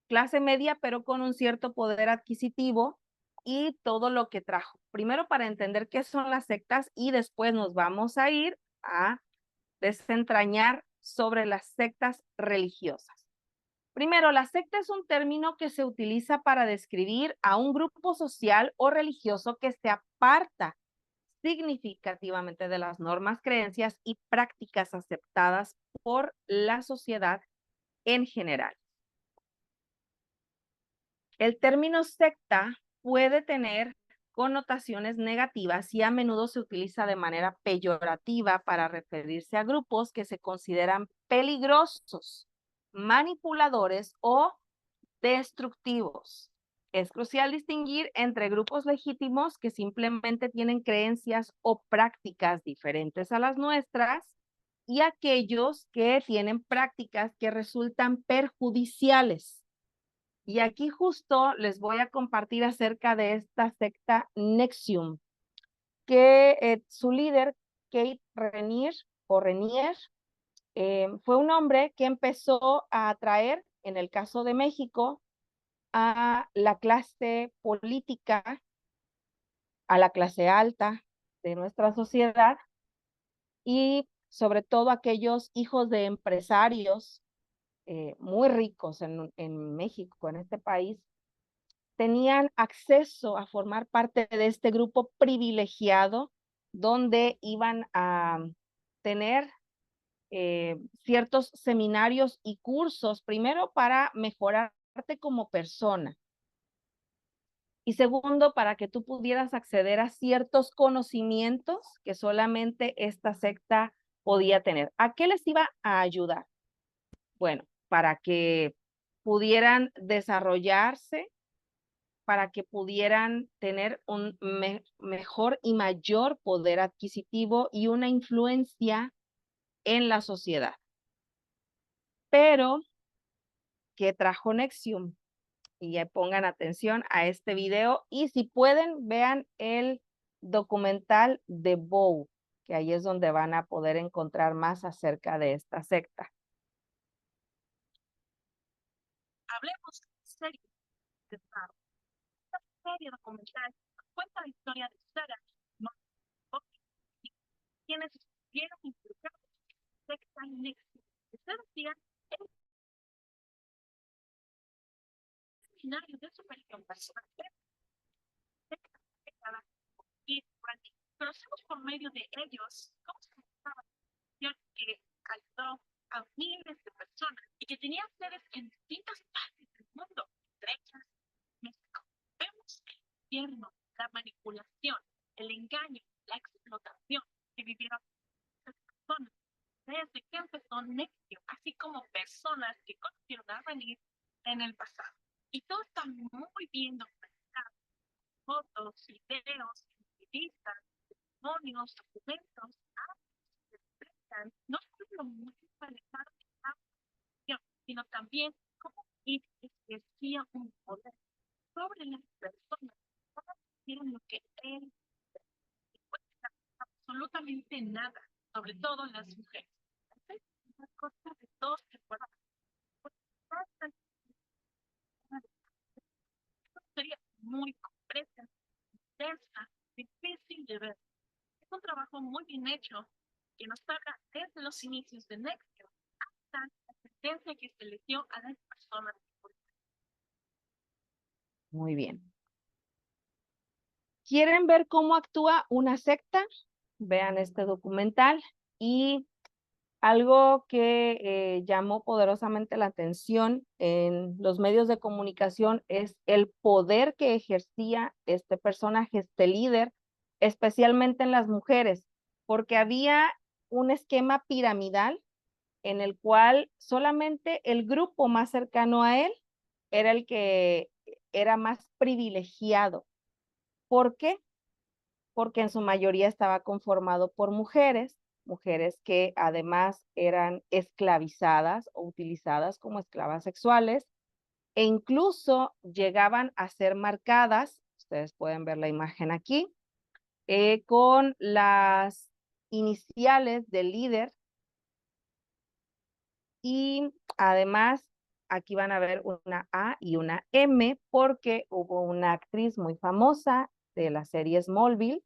clase media, pero con un cierto poder adquisitivo y todo lo que trajo. Primero para entender qué son las sectas y después nos vamos a ir a desentrañar sobre las sectas religiosas. Primero, la secta es un término que se utiliza para describir a un grupo social o religioso que se aparta significativamente de las normas, creencias y prácticas aceptadas por la sociedad en general. El término secta puede tener connotaciones negativas y a menudo se utiliza de manera peyorativa para referirse a grupos que se consideran peligrosos, manipuladores o destructivos. Es crucial distinguir entre grupos legítimos que simplemente tienen creencias o prácticas diferentes a las nuestras y aquellos que tienen prácticas que resultan perjudiciales. Y aquí justo les voy a compartir acerca de esta secta NXIVM, que su líder, Kate Renier, fue un hombre que empezó a atraer, en el caso de México, a la clase política, a la clase alta de nuestra sociedad y sobre todo aquellos hijos de empresarios muy ricos en México, en este país, tenían acceso a formar parte de este grupo privilegiado donde iban a tener ciertos seminarios y cursos, primero para mejorarte como persona y segundo para que tú pudieras acceder a ciertos conocimientos que solamente esta secta podía tener. ¿A qué les iba a ayudar? Bueno, para que pudieran desarrollarse, para que pudieran tener un mejor y mayor poder adquisitivo y una influencia en la sociedad. Pero, ¿qué trajo NXIVM? Y ya pongan atención a este video y si pueden, vean el documental de Bow, que ahí es donde van a poder encontrar más acerca de esta secta. Hablemos en serio de Sarah. Esta serie documental cuenta la historia de Sarah, quienes estuvieron involucrados en la secta NXIVM, que se decía el seminario de superación personal. Conocemos por medio de ellos cómo se comportaba la que ayudó a miles de personas y que tenía sedes en distintas partes del mundo, entre ellas México. Vemos el infierno, la manipulación, el engaño, la explotación que vivieron las personas desde que empezó NXIVM, así como personas que conocieron a venir en el pasado. Y todo está muy bien documentado. Fotos, videos, entrevistas, testimonios, documentos, que expresan no solo lo muy alejado de la situación, sino también cómo ejercía un poder sobre las personas, cómo hicieron lo que él absolutamente nada, sobre todo las mujeres. Es una cosa de dos temporadas. Sería muy compleja, intensa, difícil de ver. Es un trabajo muy bien hecho que nos habla desde los inicios de NXIVM hasta la sentencia que se le dio a las personas. Muy bien. ¿Quieren ver cómo actúa una secta? Vean este documental. Y algo que llamó poderosamente la atención en los medios de comunicación es el poder que ejercía este personaje, este líder, especialmente en las mujeres, porque había un esquema piramidal en el cual solamente el grupo más cercano a él era el que era más privilegiado. ¿Por qué? Porque en su mayoría estaba conformado por mujeres, mujeres que además eran esclavizadas o utilizadas como esclavas sexuales e incluso llegaban a ser marcadas, ustedes pueden ver la imagen aquí, con las iniciales del líder y además aquí van a ver una A y una M porque hubo una actriz muy famosa de la serie Smallville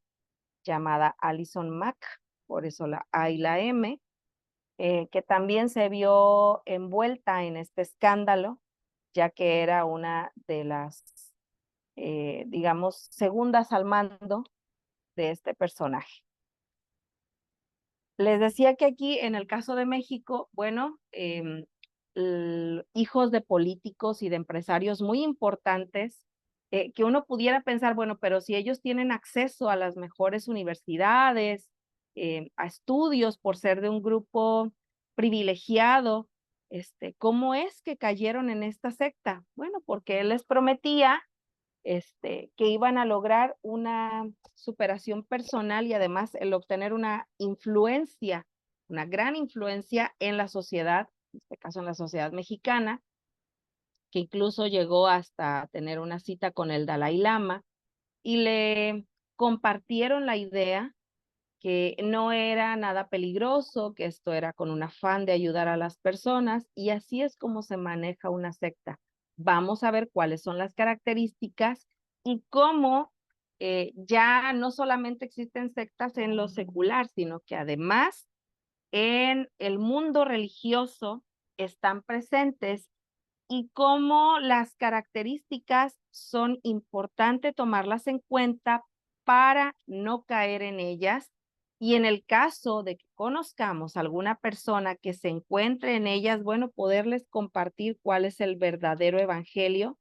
llamada Allison Mack, por eso la A y la M, que también se vio envuelta en este escándalo, ya que era una de las, digamos, segundas al mando de este personaje. Les decía que aquí, en el caso de México, bueno, hijos de políticos y de empresarios muy importantes, que uno pudiera pensar, bueno, pero si ellos tienen acceso a las mejores universidades, a estudios por ser de un grupo privilegiado, ¿cómo es que cayeron en esta secta? Bueno, porque él les prometía que iban a lograr una superación personal y además el obtener una influencia, una gran influencia en la sociedad, en este caso en la sociedad mexicana, que incluso llegó hasta tener una cita con el Dalai Lama y le compartieron la idea que no era nada peligroso, que esto era con un afán de ayudar a las personas, y así es como se maneja una secta. Vamos a ver cuáles son las características y cómo ya no solamente existen sectas en lo secular, sino que además en el mundo religioso están presentes y cómo las características son importantes tomarlas en cuenta para no caer en ellas. Y en el caso de que conozcamos alguna persona que se encuentre en ellas, bueno, poderles compartir cuál es el verdadero evangelio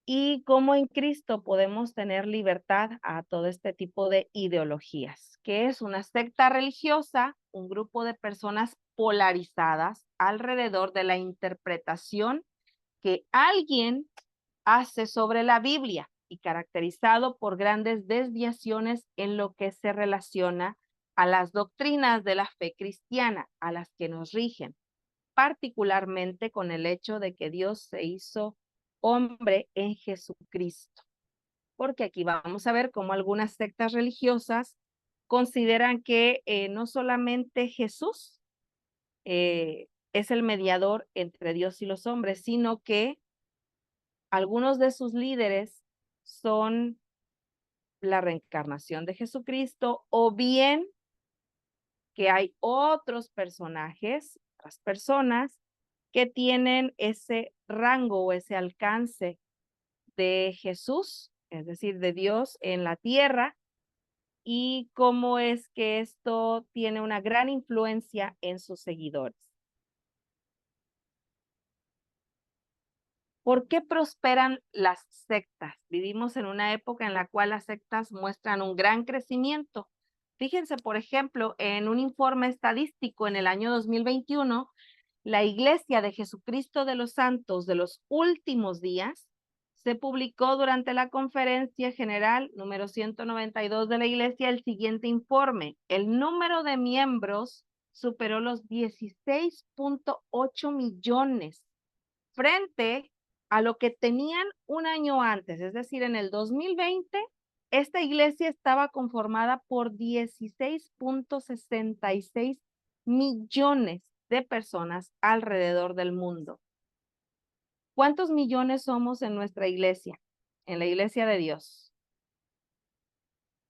y cómo en Cristo podemos tener libertad a todo este tipo de ideologías, que es una secta religiosa, un grupo de personas polarizadas alrededor de la interpretación que alguien hace sobre la Biblia y caracterizado por grandes desviaciones en lo que se relaciona a las doctrinas de la fe cristiana, a las que nos rigen, particularmente con el hecho de que Dios se hizo hombre en Jesucristo. Porque aquí vamos a ver cómo algunas sectas religiosas consideran que no solamente Jesús es el mediador entre Dios y los hombres, sino que algunos de sus líderes son la reencarnación de Jesucristo o bien que hay otros personajes, otras personas que tienen ese rango o ese alcance de Jesús, es decir, de Dios en la tierra, y cómo es que esto tiene una gran influencia en sus seguidores. ¿Por qué prosperan las sectas? Vivimos en una época en la cual las sectas muestran un gran crecimiento. Fíjense, por ejemplo, en un informe estadístico en el año 2021, la Iglesia de Jesucristo de los Santos de los Últimos Días se publicó durante la Conferencia General número 192 de la Iglesia el siguiente informe. El número de miembros superó los 16.8 millones frente a lo que tenían un año antes, es decir, en el 2020, esta iglesia estaba conformada por 16.66 millones de personas alrededor del mundo. ¿Cuántos millones somos en nuestra iglesia? En la iglesia de Dios.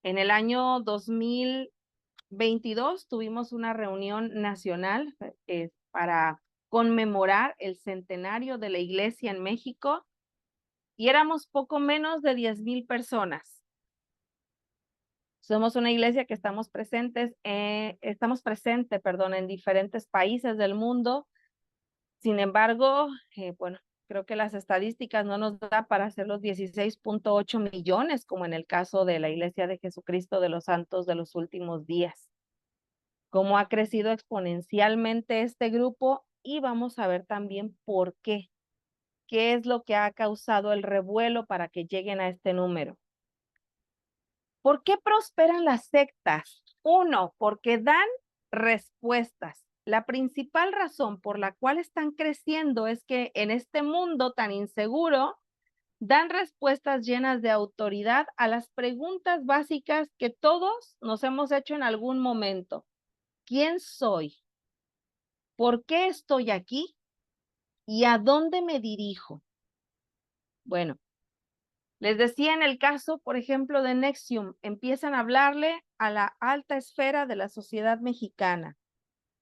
En el año 2022 tuvimos una reunión nacional para conmemorar el centenario de la iglesia en México y éramos poco menos de 10,000 personas. Somos una iglesia que estamos presentes, en diferentes países del mundo. Sin embargo, bueno, creo que las estadísticas no nos da para hacer los 16.8 millones, como en el caso de la Iglesia de Jesucristo de los Santos de los Últimos Días. Cómo ha crecido exponencialmente este grupo y vamos a ver también por qué. ¿Qué es lo que ha causado el revuelo para que lleguen a este número? ¿Por qué prosperan las sectas? Uno, porque dan respuestas. La principal razón por la cual están creciendo es que en este mundo tan inseguro, dan respuestas llenas de autoridad a las preguntas básicas que todos nos hemos hecho en algún momento. ¿Quién soy? ¿Por qué estoy aquí? ¿Y a dónde me dirijo? Bueno, les decía en el caso, por ejemplo, de NXIVM, empiezan a hablarle a la alta esfera de la sociedad mexicana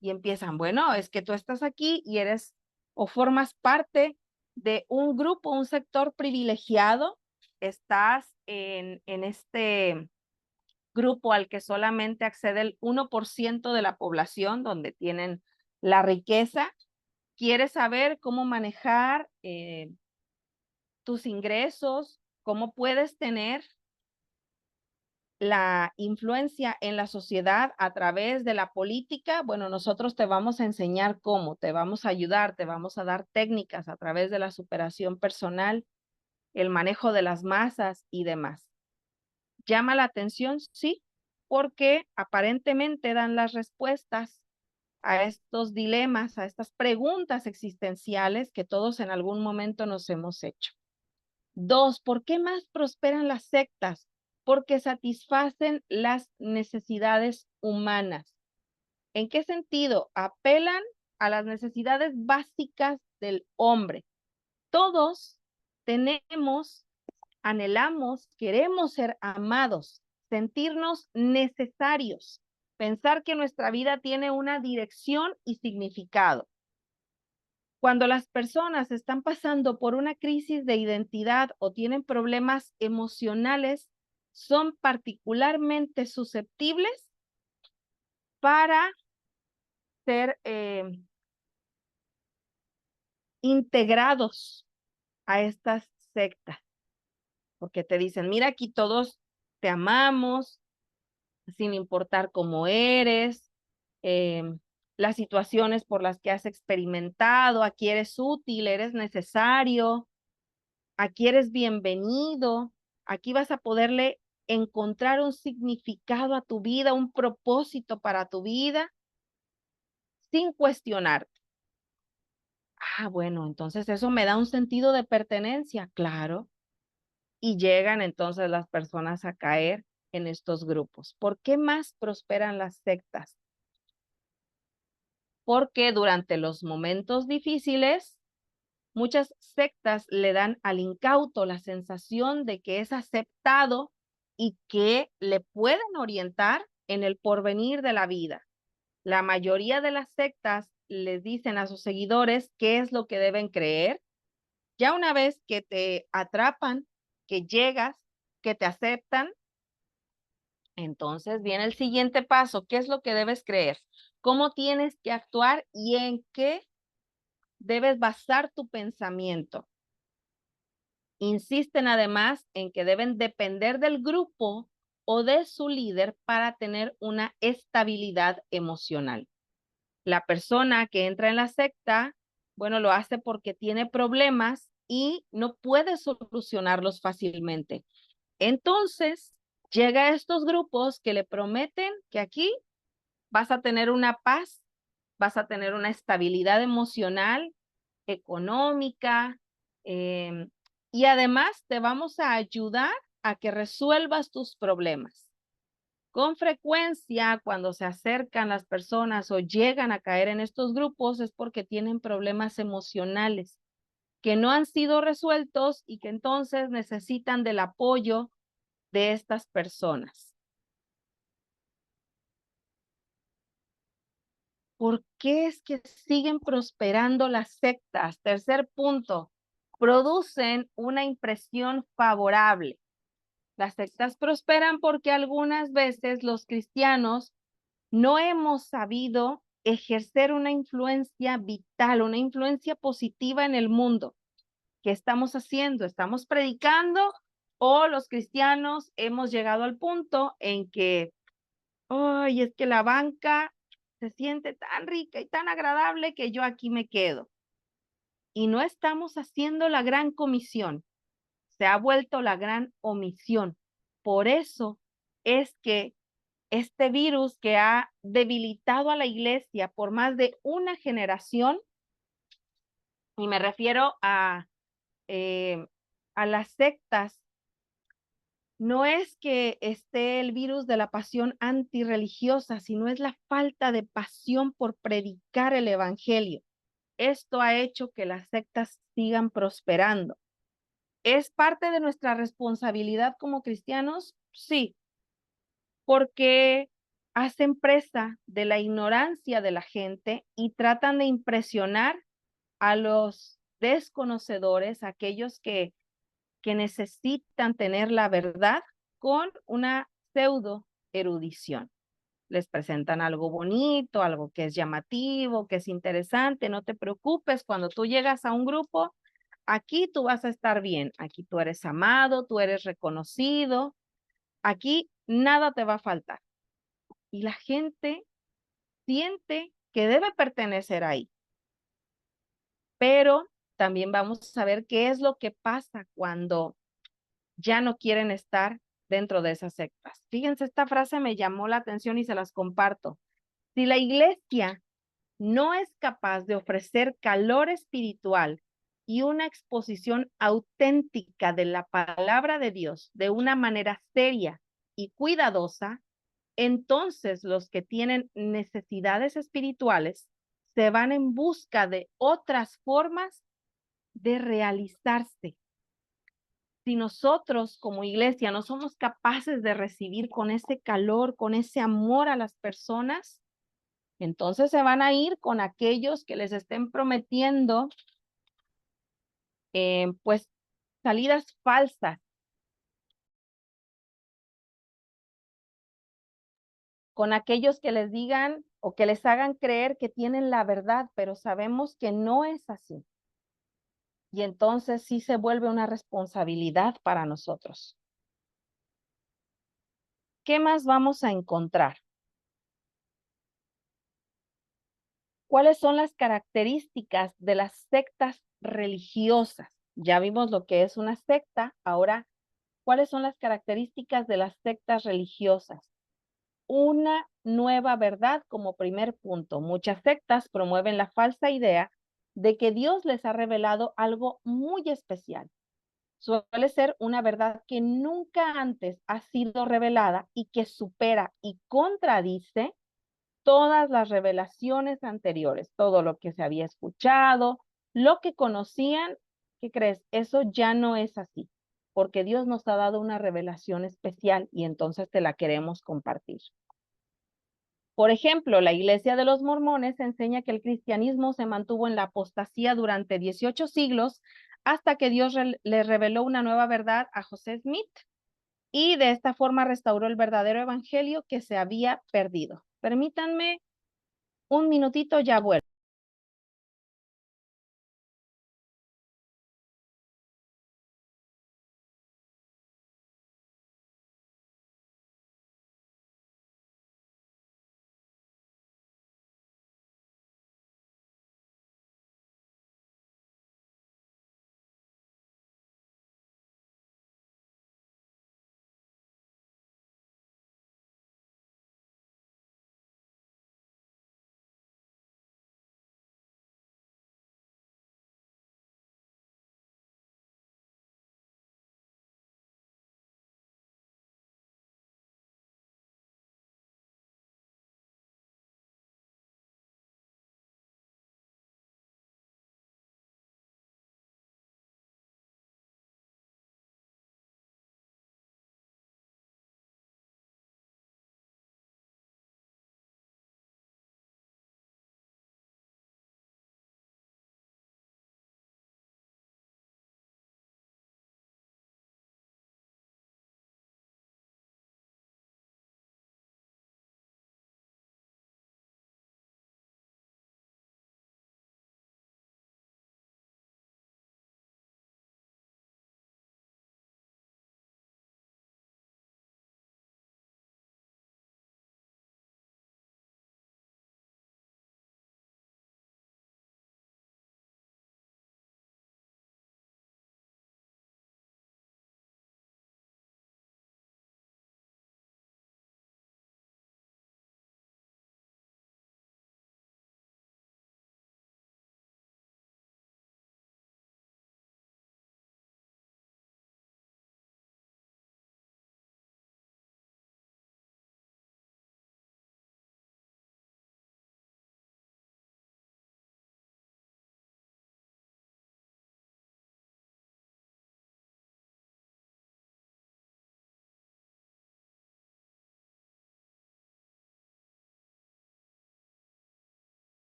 y empiezan, bueno, es que tú estás aquí y eres o formas parte de un grupo, un sector privilegiado, estás en este grupo al que solamente accede el 1% de la población, donde tienen la riqueza. ¿Quieres saber cómo manejar tus ingresos? ¿Cómo puedes tener la influencia en la sociedad a través de la política? Bueno, nosotros te vamos a enseñar cómo, te vamos a ayudar, te vamos a dar técnicas a través de la superación personal, el manejo de las masas y demás. ¿Llama la atención? Sí, porque aparentemente dan las respuestas a estos dilemas, a estas preguntas existenciales que todos en algún momento nos hemos hecho. 2, ¿por qué más prosperan las sectas? Porque satisfacen las necesidades humanas. ¿En qué sentido? Apelan a las necesidades básicas del hombre. Todos tenemos, anhelamos, queremos ser amados, sentirnos necesarios, pensar que nuestra vida tiene una dirección y significado. Cuando las personas están pasando por una crisis de identidad o tienen problemas emocionales, son particularmente susceptibles para ser integrados a estas sectas, porque te dicen, mira, aquí todos te amamos, sin importar cómo eres, las situaciones por las que has experimentado, aquí eres útil, eres necesario, aquí eres bienvenido, aquí vas a poderle encontrar un significado a tu vida, un propósito para tu vida, sin cuestionarte. Ah, bueno, entonces eso me da un sentido de pertenencia, claro. Y llegan entonces las personas a caer en estos grupos. ¿Por qué más prosperan las sectas? Porque durante los momentos difíciles, muchas sectas le dan al incauto la sensación de que es aceptado y que le pueden orientar en el porvenir de la vida. La mayoría de las sectas les dicen a sus seguidores qué es lo que deben creer. Ya una vez que te atrapan, que llegas, que te aceptan, entonces viene el siguiente paso. ¿Qué es lo que debes creer? ¿Cómo tienes que actuar y en qué debes basar tu pensamiento? Insisten además en que deben depender del grupo o de su líder para tener una estabilidad emocional. La persona que entra en la secta, bueno, lo hace porque tiene problemas y no puede solucionarlos fácilmente. Entonces, llega a estos grupos que le prometen que aquí vas a tener una paz, vas a tener una estabilidad emocional, económica, y además te vamos a ayudar a que resuelvas tus problemas. Con frecuencia, cuando se acercan las personas o llegan a caer en estos grupos, es porque tienen problemas emocionales que no han sido resueltos y que entonces necesitan del apoyo de estas personas. ¿Por qué es que siguen prosperando las sectas? Tercer punto, producen una impresión favorable. Las sectas prosperan porque algunas veces los cristianos no hemos sabido ejercer una influencia vital, una influencia positiva en el mundo. ¿Qué estamos haciendo? ¿Estamos predicando o los cristianos hemos llegado al punto en que, ay, es que la banca se siente tan rica y tan agradable que yo aquí me quedo? Y no estamos haciendo la gran comisión. Se ha vuelto la gran omisión. Por eso es que este virus que ha debilitado a la iglesia por más de una generación, y me refiero a las sectas, no es que esté el virus de la pasión antirreligiosa, sino es la falta de pasión por predicar el evangelio. Esto ha hecho que las sectas sigan prosperando. ¿Es parte de nuestra responsabilidad como cristianos? Sí, porque hacen presa de la ignorancia de la gente y tratan de impresionar a los desconocedores, aquellos que necesitan tener la verdad con una pseudo erudición. Les presentan algo bonito, algo que es llamativo, que es interesante. No te preocupes, cuando tú llegas a un grupo, aquí tú vas a estar bien. Aquí tú eres amado, tú eres reconocido. Aquí nada te va a faltar. Y la gente siente que debe pertenecer ahí. Pero también vamos a ver qué es lo que pasa cuando ya no quieren estar dentro de esas sectas. Fíjense, esta frase me llamó la atención y se las comparto. Si la iglesia no es capaz de ofrecer calor espiritual y una exposición auténtica de la palabra de Dios de una manera seria y cuidadosa, entonces los que tienen necesidades espirituales se van en busca de otras formas de realizarse. Si nosotros como iglesia no somos capaces de recibir con ese calor, con ese amor a las personas, entonces se van a ir con aquellos que les estén prometiendo, pues, salidas falsas, con aquellos que les digan o que les hagan creer que tienen la verdad, pero sabemos que no es así. Y entonces sí se vuelve una responsabilidad para nosotros. ¿Qué más vamos a encontrar? ¿Cuáles son las características de las sectas religiosas? Ya vimos lo que es una secta. Ahora, ¿cuáles son las características de las sectas religiosas? Una nueva verdad como primer punto. Muchas sectas promueven la falsa idea de que Dios les ha revelado algo muy especial. Suele ser una verdad que nunca antes ha sido revelada y que supera y contradice todas las revelaciones anteriores, todo lo que se había escuchado, lo que conocían. ¿Qué crees? Eso ya no es así, porque Dios nos ha dado una revelación especial y entonces te la queremos compartir. Por ejemplo, la Iglesia de los Mormones enseña que el cristianismo se mantuvo en la apostasía durante 18 siglos hasta que Dios le reveló una nueva verdad a José Smith y de esta forma restauró el verdadero evangelio que se había perdido. Permítanme un minutito, ya vuelvo.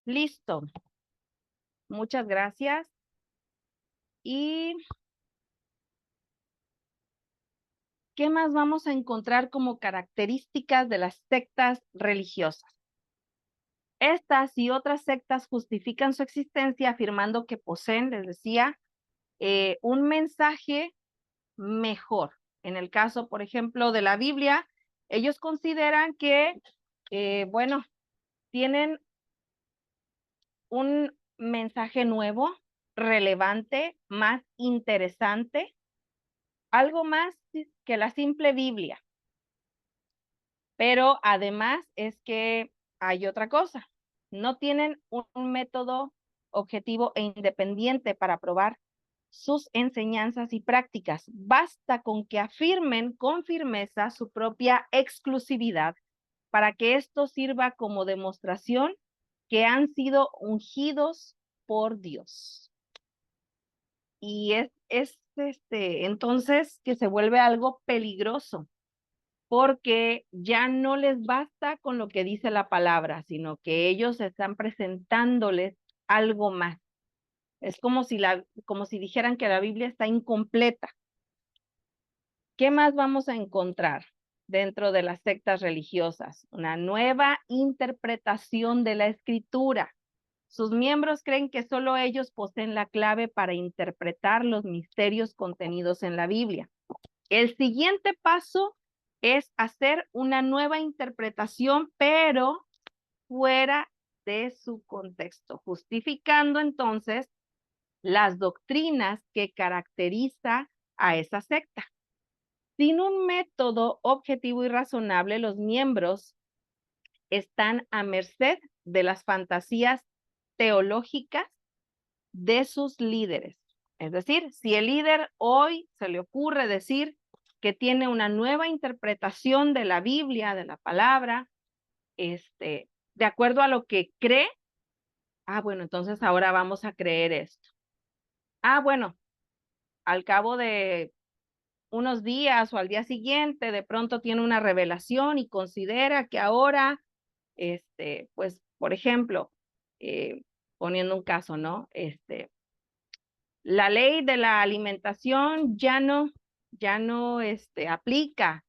Listo. Muchas gracias. ¿Y qué más vamos a encontrar como características de las sectas religiosas? Estas y otras sectas justifican su existencia afirmando que poseen, les decía, un mensaje mejor. En el caso, por ejemplo, de la Biblia, ellos consideran que, bueno, tienen un mensaje nuevo, relevante, más interesante, algo más que la simple Biblia. Pero además es que hay otra cosa. No tienen un método objetivo e independiente para probar sus enseñanzas y prácticas. Basta con que afirmen con firmeza su propia exclusividad para que esto sirva como demostración que han sido ungidos por Dios. Y es entonces que se vuelve algo peligroso, porque ya no les basta con lo que dice la palabra, sino que ellos están presentándoles algo más. Es como si dijeran que la Biblia está incompleta. ¿Qué más vamos a encontrar dentro de las sectas religiosas? Una nueva interpretación de la Escritura. Sus miembros creen que solo ellos poseen la clave para interpretar los misterios contenidos en la Biblia. El siguiente paso es hacer una nueva interpretación, pero fuera de su contexto, justificando entonces las doctrinas que caracteriza a esa secta. Sin un método objetivo y razonable, los miembros están a merced de las fantasías teológicas de sus líderes. Es decir, si el líder hoy se le ocurre decir que tiene una nueva interpretación de la Biblia, de la palabra, de acuerdo a lo que cree, bueno, entonces ahora vamos a creer esto. Bueno, al cabo de unos días o al día siguiente, de pronto tiene una revelación y considera que ahora, pues, por ejemplo, poniendo un caso, ¿no? La ley de la alimentación ya no aplica.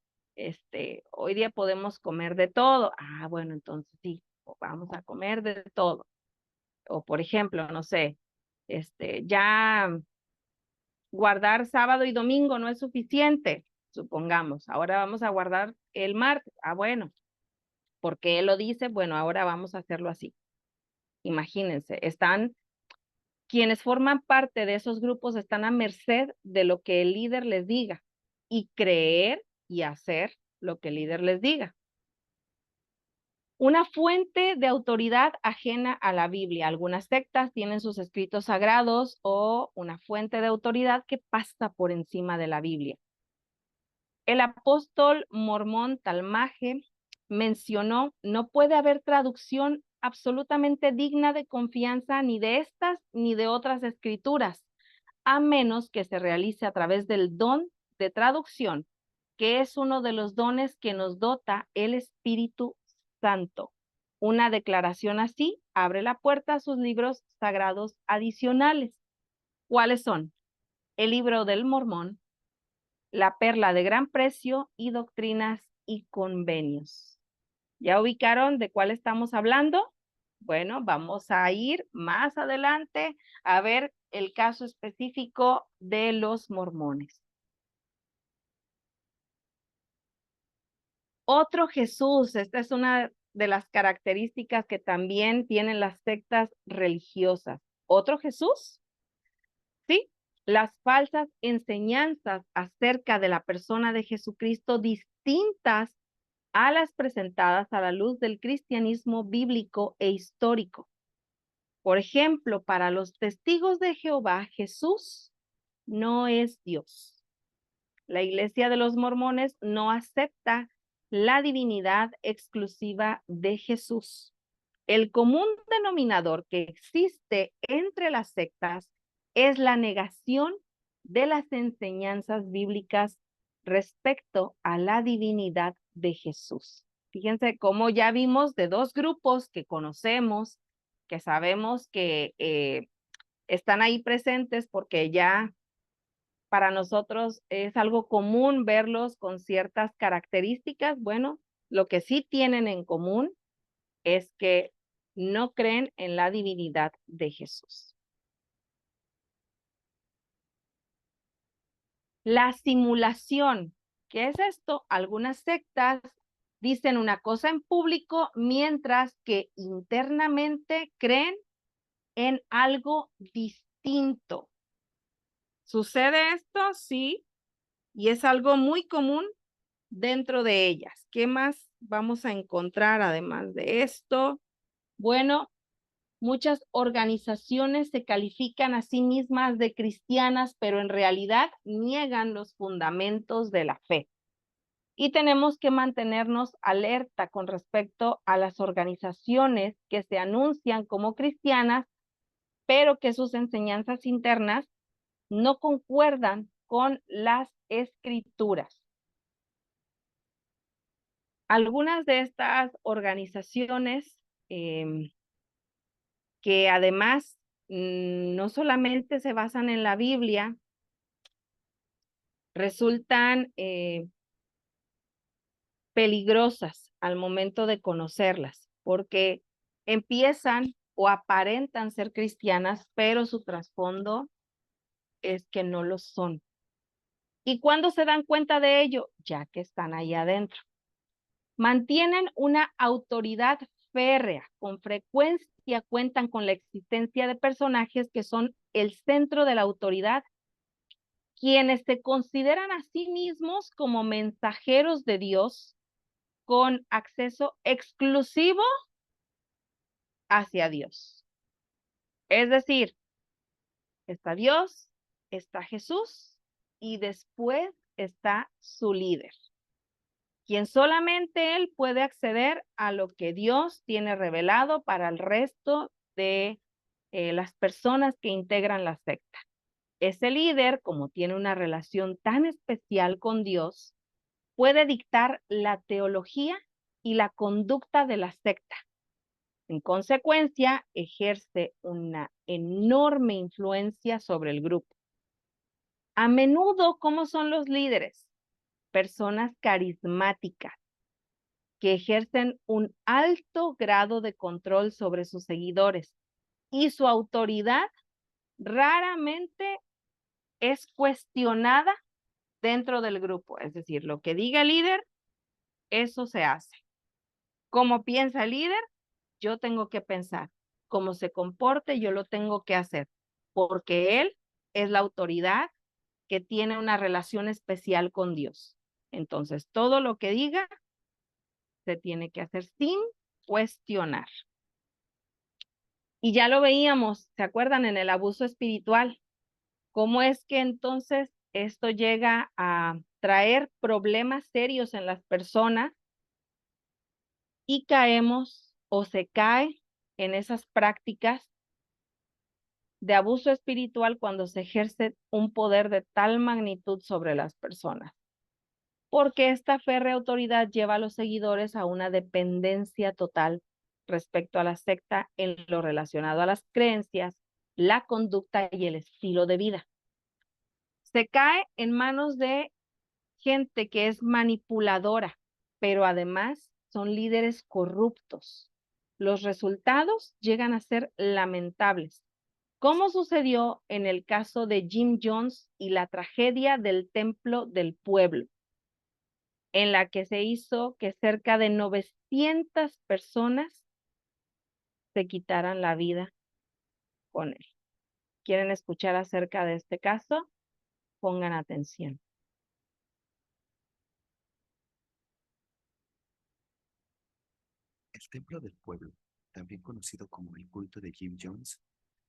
Hoy día podemos comer de todo. Bueno, entonces sí, vamos a comer de todo. O por ejemplo, no sé, ya guardar sábado y domingo no es suficiente, supongamos. Ahora vamos a guardar el martes. Bueno, porque él lo dice, bueno, ahora vamos a hacerlo así. Imagínense, quienes forman parte de esos grupos están a merced de lo que el líder les diga y creer y hacer lo que el líder les diga. Una fuente de autoridad ajena a la Biblia. Algunas sectas tienen sus escritos sagrados o una fuente de autoridad que pasa por encima de la Biblia. El apóstol mormón Talmage mencionó: no puede haber traducción absolutamente digna de confianza ni de estas ni de otras escrituras, a menos que se realice a través del don de traducción, que es uno de los dones que nos dota el Espíritu Santo. Una declaración así abre la puerta a sus libros sagrados adicionales. ¿Cuáles son? El Libro del Mormón, La Perla de Gran Precio y Doctrinas y Convenios. ¿Ya ubicaron de cuál estamos hablando? Bueno, vamos a ir más adelante a ver el caso específico de los mormones. Otro Jesús, esta es una de las características que también tienen las sectas religiosas. ¿Otro Jesús? Sí, las falsas enseñanzas acerca de la persona de Jesucristo distintas a las presentadas a la luz del cristianismo bíblico e histórico. Por ejemplo, para los testigos de Jehová, Jesús no es Dios. La Iglesia de los Mormones no acepta la divinidad exclusiva de Jesús. El común denominador que existe entre las sectas es la negación de las enseñanzas bíblicas respecto a la divinidad de Jesús. Fíjense cómo ya vimos de dos grupos que conocemos que sabemos que están ahí presentes porque ya para nosotros es algo común verlos con ciertas características. Bueno, lo que sí tienen en común es que no creen en la divinidad de Jesús. La simulación, ¿qué es esto? Algunas sectas dicen una cosa en público mientras que internamente creen en algo distinto. ¿Sucede esto? Sí, y es algo muy común dentro de ellas. ¿Qué más vamos a encontrar además de esto? Bueno, muchas organizaciones se califican a sí mismas de cristianas, pero en realidad niegan los fundamentos de la fe. Y tenemos que mantenernos alerta con respecto a las organizaciones que se anuncian como cristianas, pero que sus enseñanzas internas no concuerdan con las escrituras. Algunas de estas organizaciones que además no solamente se basan en la Biblia, resultan peligrosas al momento de conocerlas, porque empiezan o aparentan ser cristianas, pero su trasfondo es que no lo son. ¿Y cuándo se dan cuenta de ello? Ya que están ahí adentro. Mantienen una autoridad férrea. Con frecuencia cuentan con la existencia de personajes que son el centro de la autoridad, quienes se consideran a sí mismos como mensajeros de Dios con acceso exclusivo hacia Dios. Es decir, está Dios, está Jesús y después está su líder, quien solamente él puede acceder a lo que Dios tiene revelado para el resto de las personas que integran la secta. Ese líder, como tiene una relación tan especial con Dios, puede dictar la teología y la conducta de la secta. En consecuencia, ejerce una enorme influencia sobre el grupo. A menudo, ¿cómo son los líderes? Personas carismáticas que ejercen un alto grado de control sobre sus seguidores y su autoridad raramente es cuestionada dentro del grupo. Es decir, lo que diga el líder, eso se hace. Como piensa el líder, yo tengo que pensar. Cómo se comporte, yo lo tengo que hacer, porque él es la autoridad que tiene una relación especial con Dios. Entonces, todo lo que diga se tiene que hacer sin cuestionar. Y ya lo veíamos, ¿se acuerdan? En el abuso espiritual. ¿Cómo es que entonces esto llega a traer problemas serios en las personas y caemos o se cae en esas prácticas de abuso espiritual cuando se ejerce un poder de tal magnitud sobre las personas? Porque esta férrea autoridad lleva a los seguidores a una dependencia total respecto a la secta en lo relacionado a las creencias, la conducta y el estilo de vida. Se cae en manos de gente que es manipuladora, pero además son líderes corruptos. Los resultados llegan a ser lamentables, como sucedió en el caso de Jim Jones y la tragedia del Templo del Pueblo, en la que se hizo que cerca de 900 personas se quitaran la vida con él. ¿Quieren escuchar acerca de este caso? Pongan atención. El Templo del Pueblo, también conocido como el culto de Jim Jones,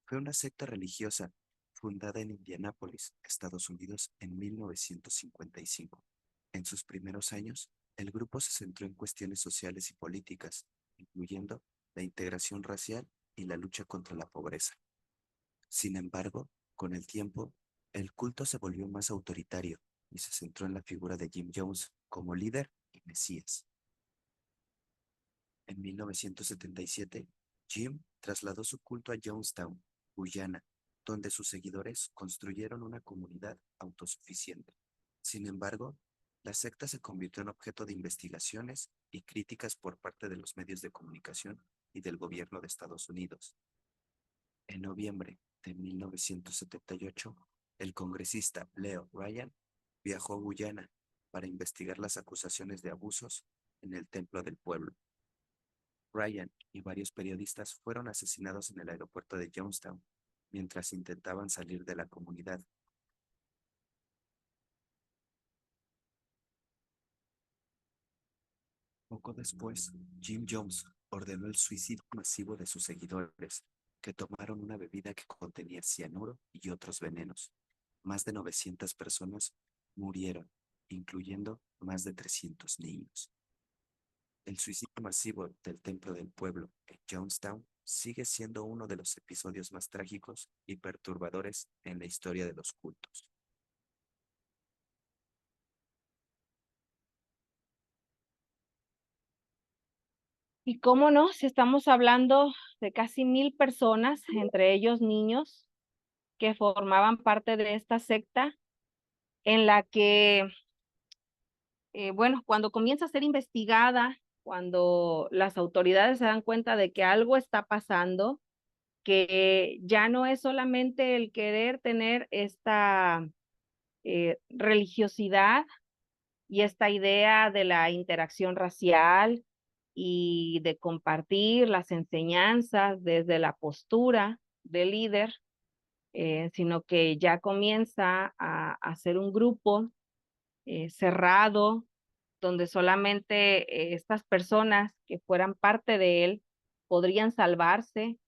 fue una secta religiosa fundada en Indianápolis, Estados Unidos, en 1955. En sus primeros años, el grupo se centró en cuestiones sociales y políticas, incluyendo la integración racial y la lucha contra la pobreza. Sin embargo, con el tiempo, el culto se volvió más autoritario y se centró en la figura de Jim Jones como líder y mesías. En 1977, Jim trasladó su culto a Jonestown, Guyana, donde sus seguidores construyeron una comunidad autosuficiente. Sin embargo, la secta se convirtió en objeto de investigaciones y críticas por parte de los medios de comunicación y del gobierno de Estados Unidos. En noviembre de 1978, el congresista Leo Ryan viajó a Guyana para investigar las acusaciones de abusos en el Templo del Pueblo. Ryan y varios periodistas fueron asesinados en el aeropuerto de Jonestown mientras intentaban salir de la comunidad. Poco después, Jim Jones ordenó el suicidio masivo de sus seguidores, que tomaron una bebida que contenía cianuro y otros venenos. Más de 900 personas murieron, incluyendo más de 300 niños. El suicidio masivo del Templo del Pueblo en Jonestown sigue siendo uno de los episodios más trágicos y perturbadores en la historia de los cultos. Y cómo no, si estamos hablando de casi 1000 personas, entre ellos niños, que formaban parte de esta secta, en la que, bueno, cuando comienza a ser investigada, cuando las autoridades se dan cuenta de que algo está pasando, que ya no es solamente el querer tener esta religiosidad y esta idea de la interacción racial y de compartir las enseñanzas desde la postura del líder, sino que ya comienza a ser un grupo cerrado, donde solamente estas personas que fueran parte de él podrían salvarse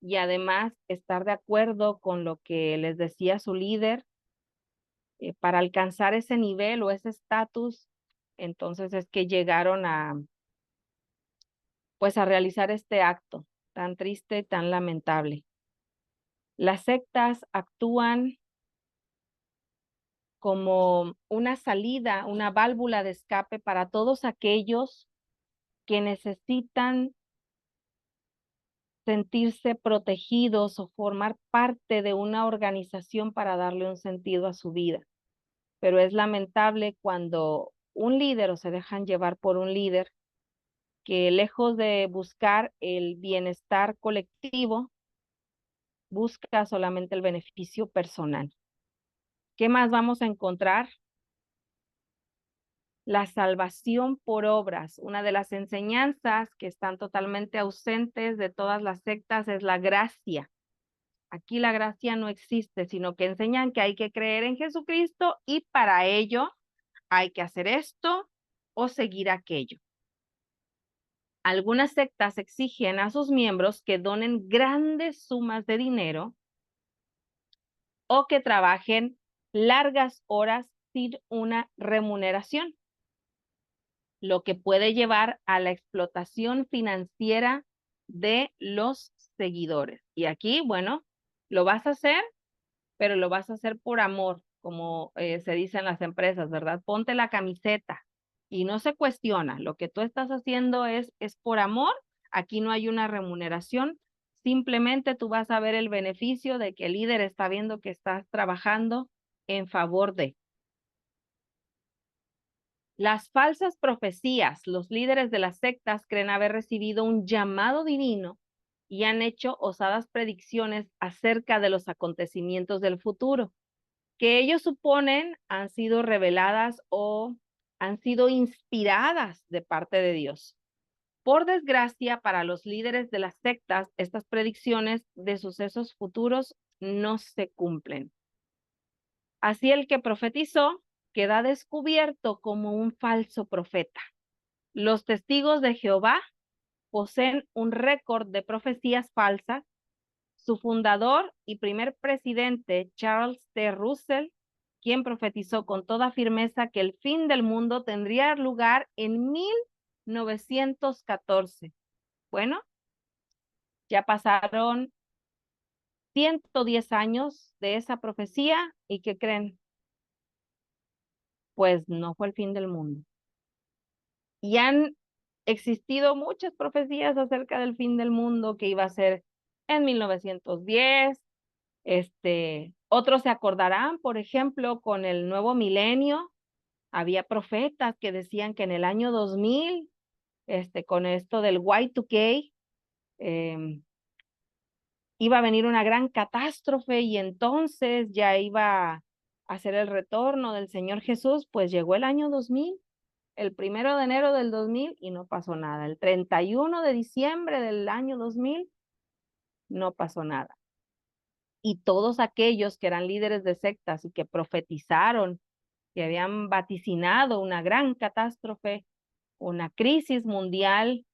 y además estar de acuerdo con lo que les decía su líder para alcanzar ese nivel o ese estatus. Entonces es que llegaron pues a realizar este acto tan triste, tan lamentable. Las sectas actúan como una salida, una válvula de escape para todos aquellos que necesitan sentirse protegidos o formar parte de una organización para darle un sentido a su vida. Pero es lamentable cuando un líder o se dejan llevar por un líder que lejos de buscar el bienestar colectivo, busca solamente el beneficio personal. ¿Qué más vamos a encontrar? La salvación por obras. Una de las enseñanzas que están totalmente ausentes de todas las sectas es la gracia. Aquí la gracia no existe, sino que enseñan que hay que creer en Jesucristo y para ello hay que hacer esto o seguir aquello. Algunas sectas exigen a sus miembros que donen grandes sumas de dinero o que trabajen largas horas sin una remuneración, lo que puede llevar a la explotación financiera de los seguidores. Y aquí, bueno, lo vas a hacer, pero lo vas a hacer por amor, como se dice en las empresas, ¿verdad? Ponte la camiseta y no se cuestiona. Lo que tú estás haciendo es por amor. Aquí no hay una remuneración. Simplemente tú vas a ver el beneficio de que el líder está viendo que estás trabajando en favor de. Las falsas profecías. Los líderes de las sectas creen haber recibido un llamado divino y han hecho osadas predicciones acerca de los acontecimientos del futuro, que ellos suponen han sido reveladas o han sido inspiradas de parte de Dios. Por desgracia, para los líderes de las sectas, estas predicciones de sucesos futuros no se cumplen. Así el que profetizó queda descubierto como un falso profeta. Los testigos de Jehová poseen un récord de profecías falsas. Su fundador y primer presidente, Charles T. Russell, quien profetizó con toda firmeza que el fin del mundo tendría lugar en 1914. Bueno, ya pasaron 110 años de esa profecía y ¿qué creen? Pues no fue el fin del mundo. Y han existido muchas profecías acerca del fin del mundo, que iba a ser en 1910. Otros se acordarán, por ejemplo, con el nuevo milenio, había profetas que decían que en el año 2000, con esto del Y2K, iba a venir una gran catástrofe y entonces ya iba a ser el retorno del Señor Jesús. Pues llegó el año 2000, el 1 de enero del 2000 y no pasó nada. El 31 de diciembre del año 2000 no pasó nada. Y todos aquellos que eran líderes de sectas y que profetizaron, que habían vaticinado una gran catástrofe, una crisis mundial,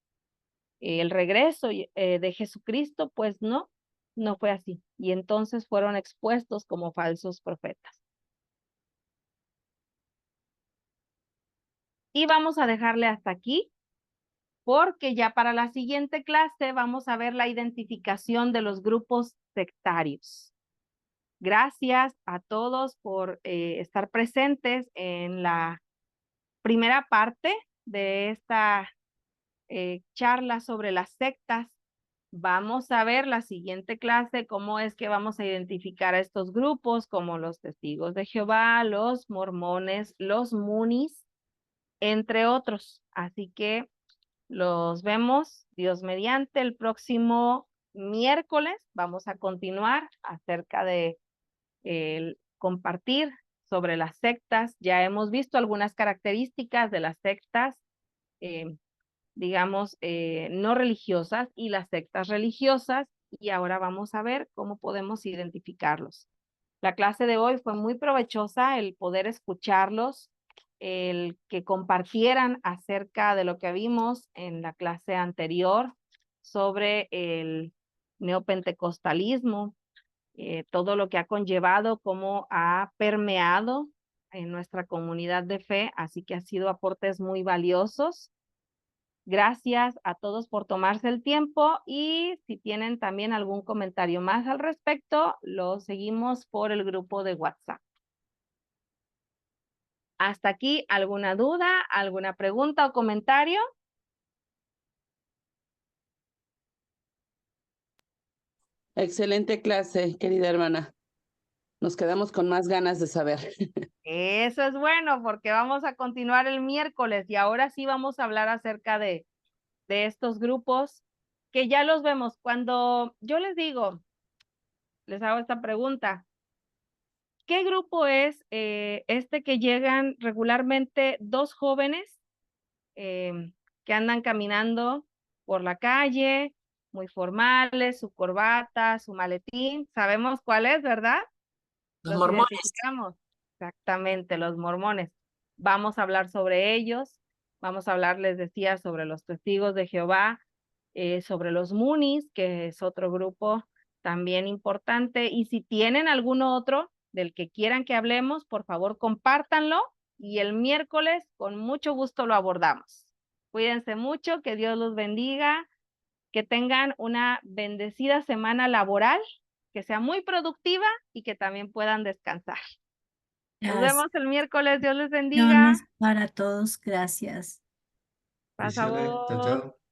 el regreso de Jesucristo, pues no fue así. Y entonces fueron expuestos como falsos profetas. Y vamos a dejarle hasta aquí, porque ya para la siguiente clase vamos a ver la identificación de los grupos sectarios. Gracias a todos por estar presentes en la primera parte de esta charla sobre las sectas. Vamos a ver la siguiente clase cómo es que vamos a identificar a estos grupos como los testigos de Jehová, los mormones, los munis, entre otros. Así que los vemos, Dios mediante, el próximo miércoles. Vamos a continuar acerca de compartir sobre las sectas. Ya hemos visto algunas características de las sectas, digamos, no religiosas y las sectas religiosas, y ahora vamos a ver cómo podemos identificarlos. La clase de hoy fue muy provechosa, el poder escucharlos, el que compartieran acerca de lo que vimos en la clase anterior sobre el neopentecostalismo, todo lo que ha conllevado, cómo ha permeado en nuestra comunidad de fe, así que ha sido aportes muy valiosos. Gracias a todos por tomarse el tiempo y si tienen también algún comentario más al respecto, lo seguimos por el grupo de WhatsApp. Hasta aquí, ¿alguna duda, alguna pregunta o comentario? Excelente clase, querida hermana. Nos quedamos con más ganas de saber. Eso es bueno porque vamos a continuar el miércoles y ahora sí vamos a hablar acerca de estos grupos que ya los vemos. Cuando yo les digo, les hago esta pregunta, ¿qué grupo es este que llegan regularmente dos jóvenes que andan caminando por la calle, muy formales, su corbata, su maletín? Sabemos cuál es, ¿verdad? Los Los mormones. identificamos. Exactamente, los mormones. Vamos a hablar sobre ellos. Vamos a hablar, les decía, sobre los testigos de Jehová, sobre los munis, que es otro grupo también importante. Y si tienen alguno otro del que quieran que hablemos, por favor, compártanlo y el miércoles con mucho gusto lo abordamos. Cuídense mucho, que Dios los bendiga, que tengan una bendecida semana laboral, que sea muy productiva y que también puedan descansar. Nos vemos el miércoles, Dios les bendiga. Bendiciones para todos, gracias. Pasa Bendiciones. Chao, vos. chao.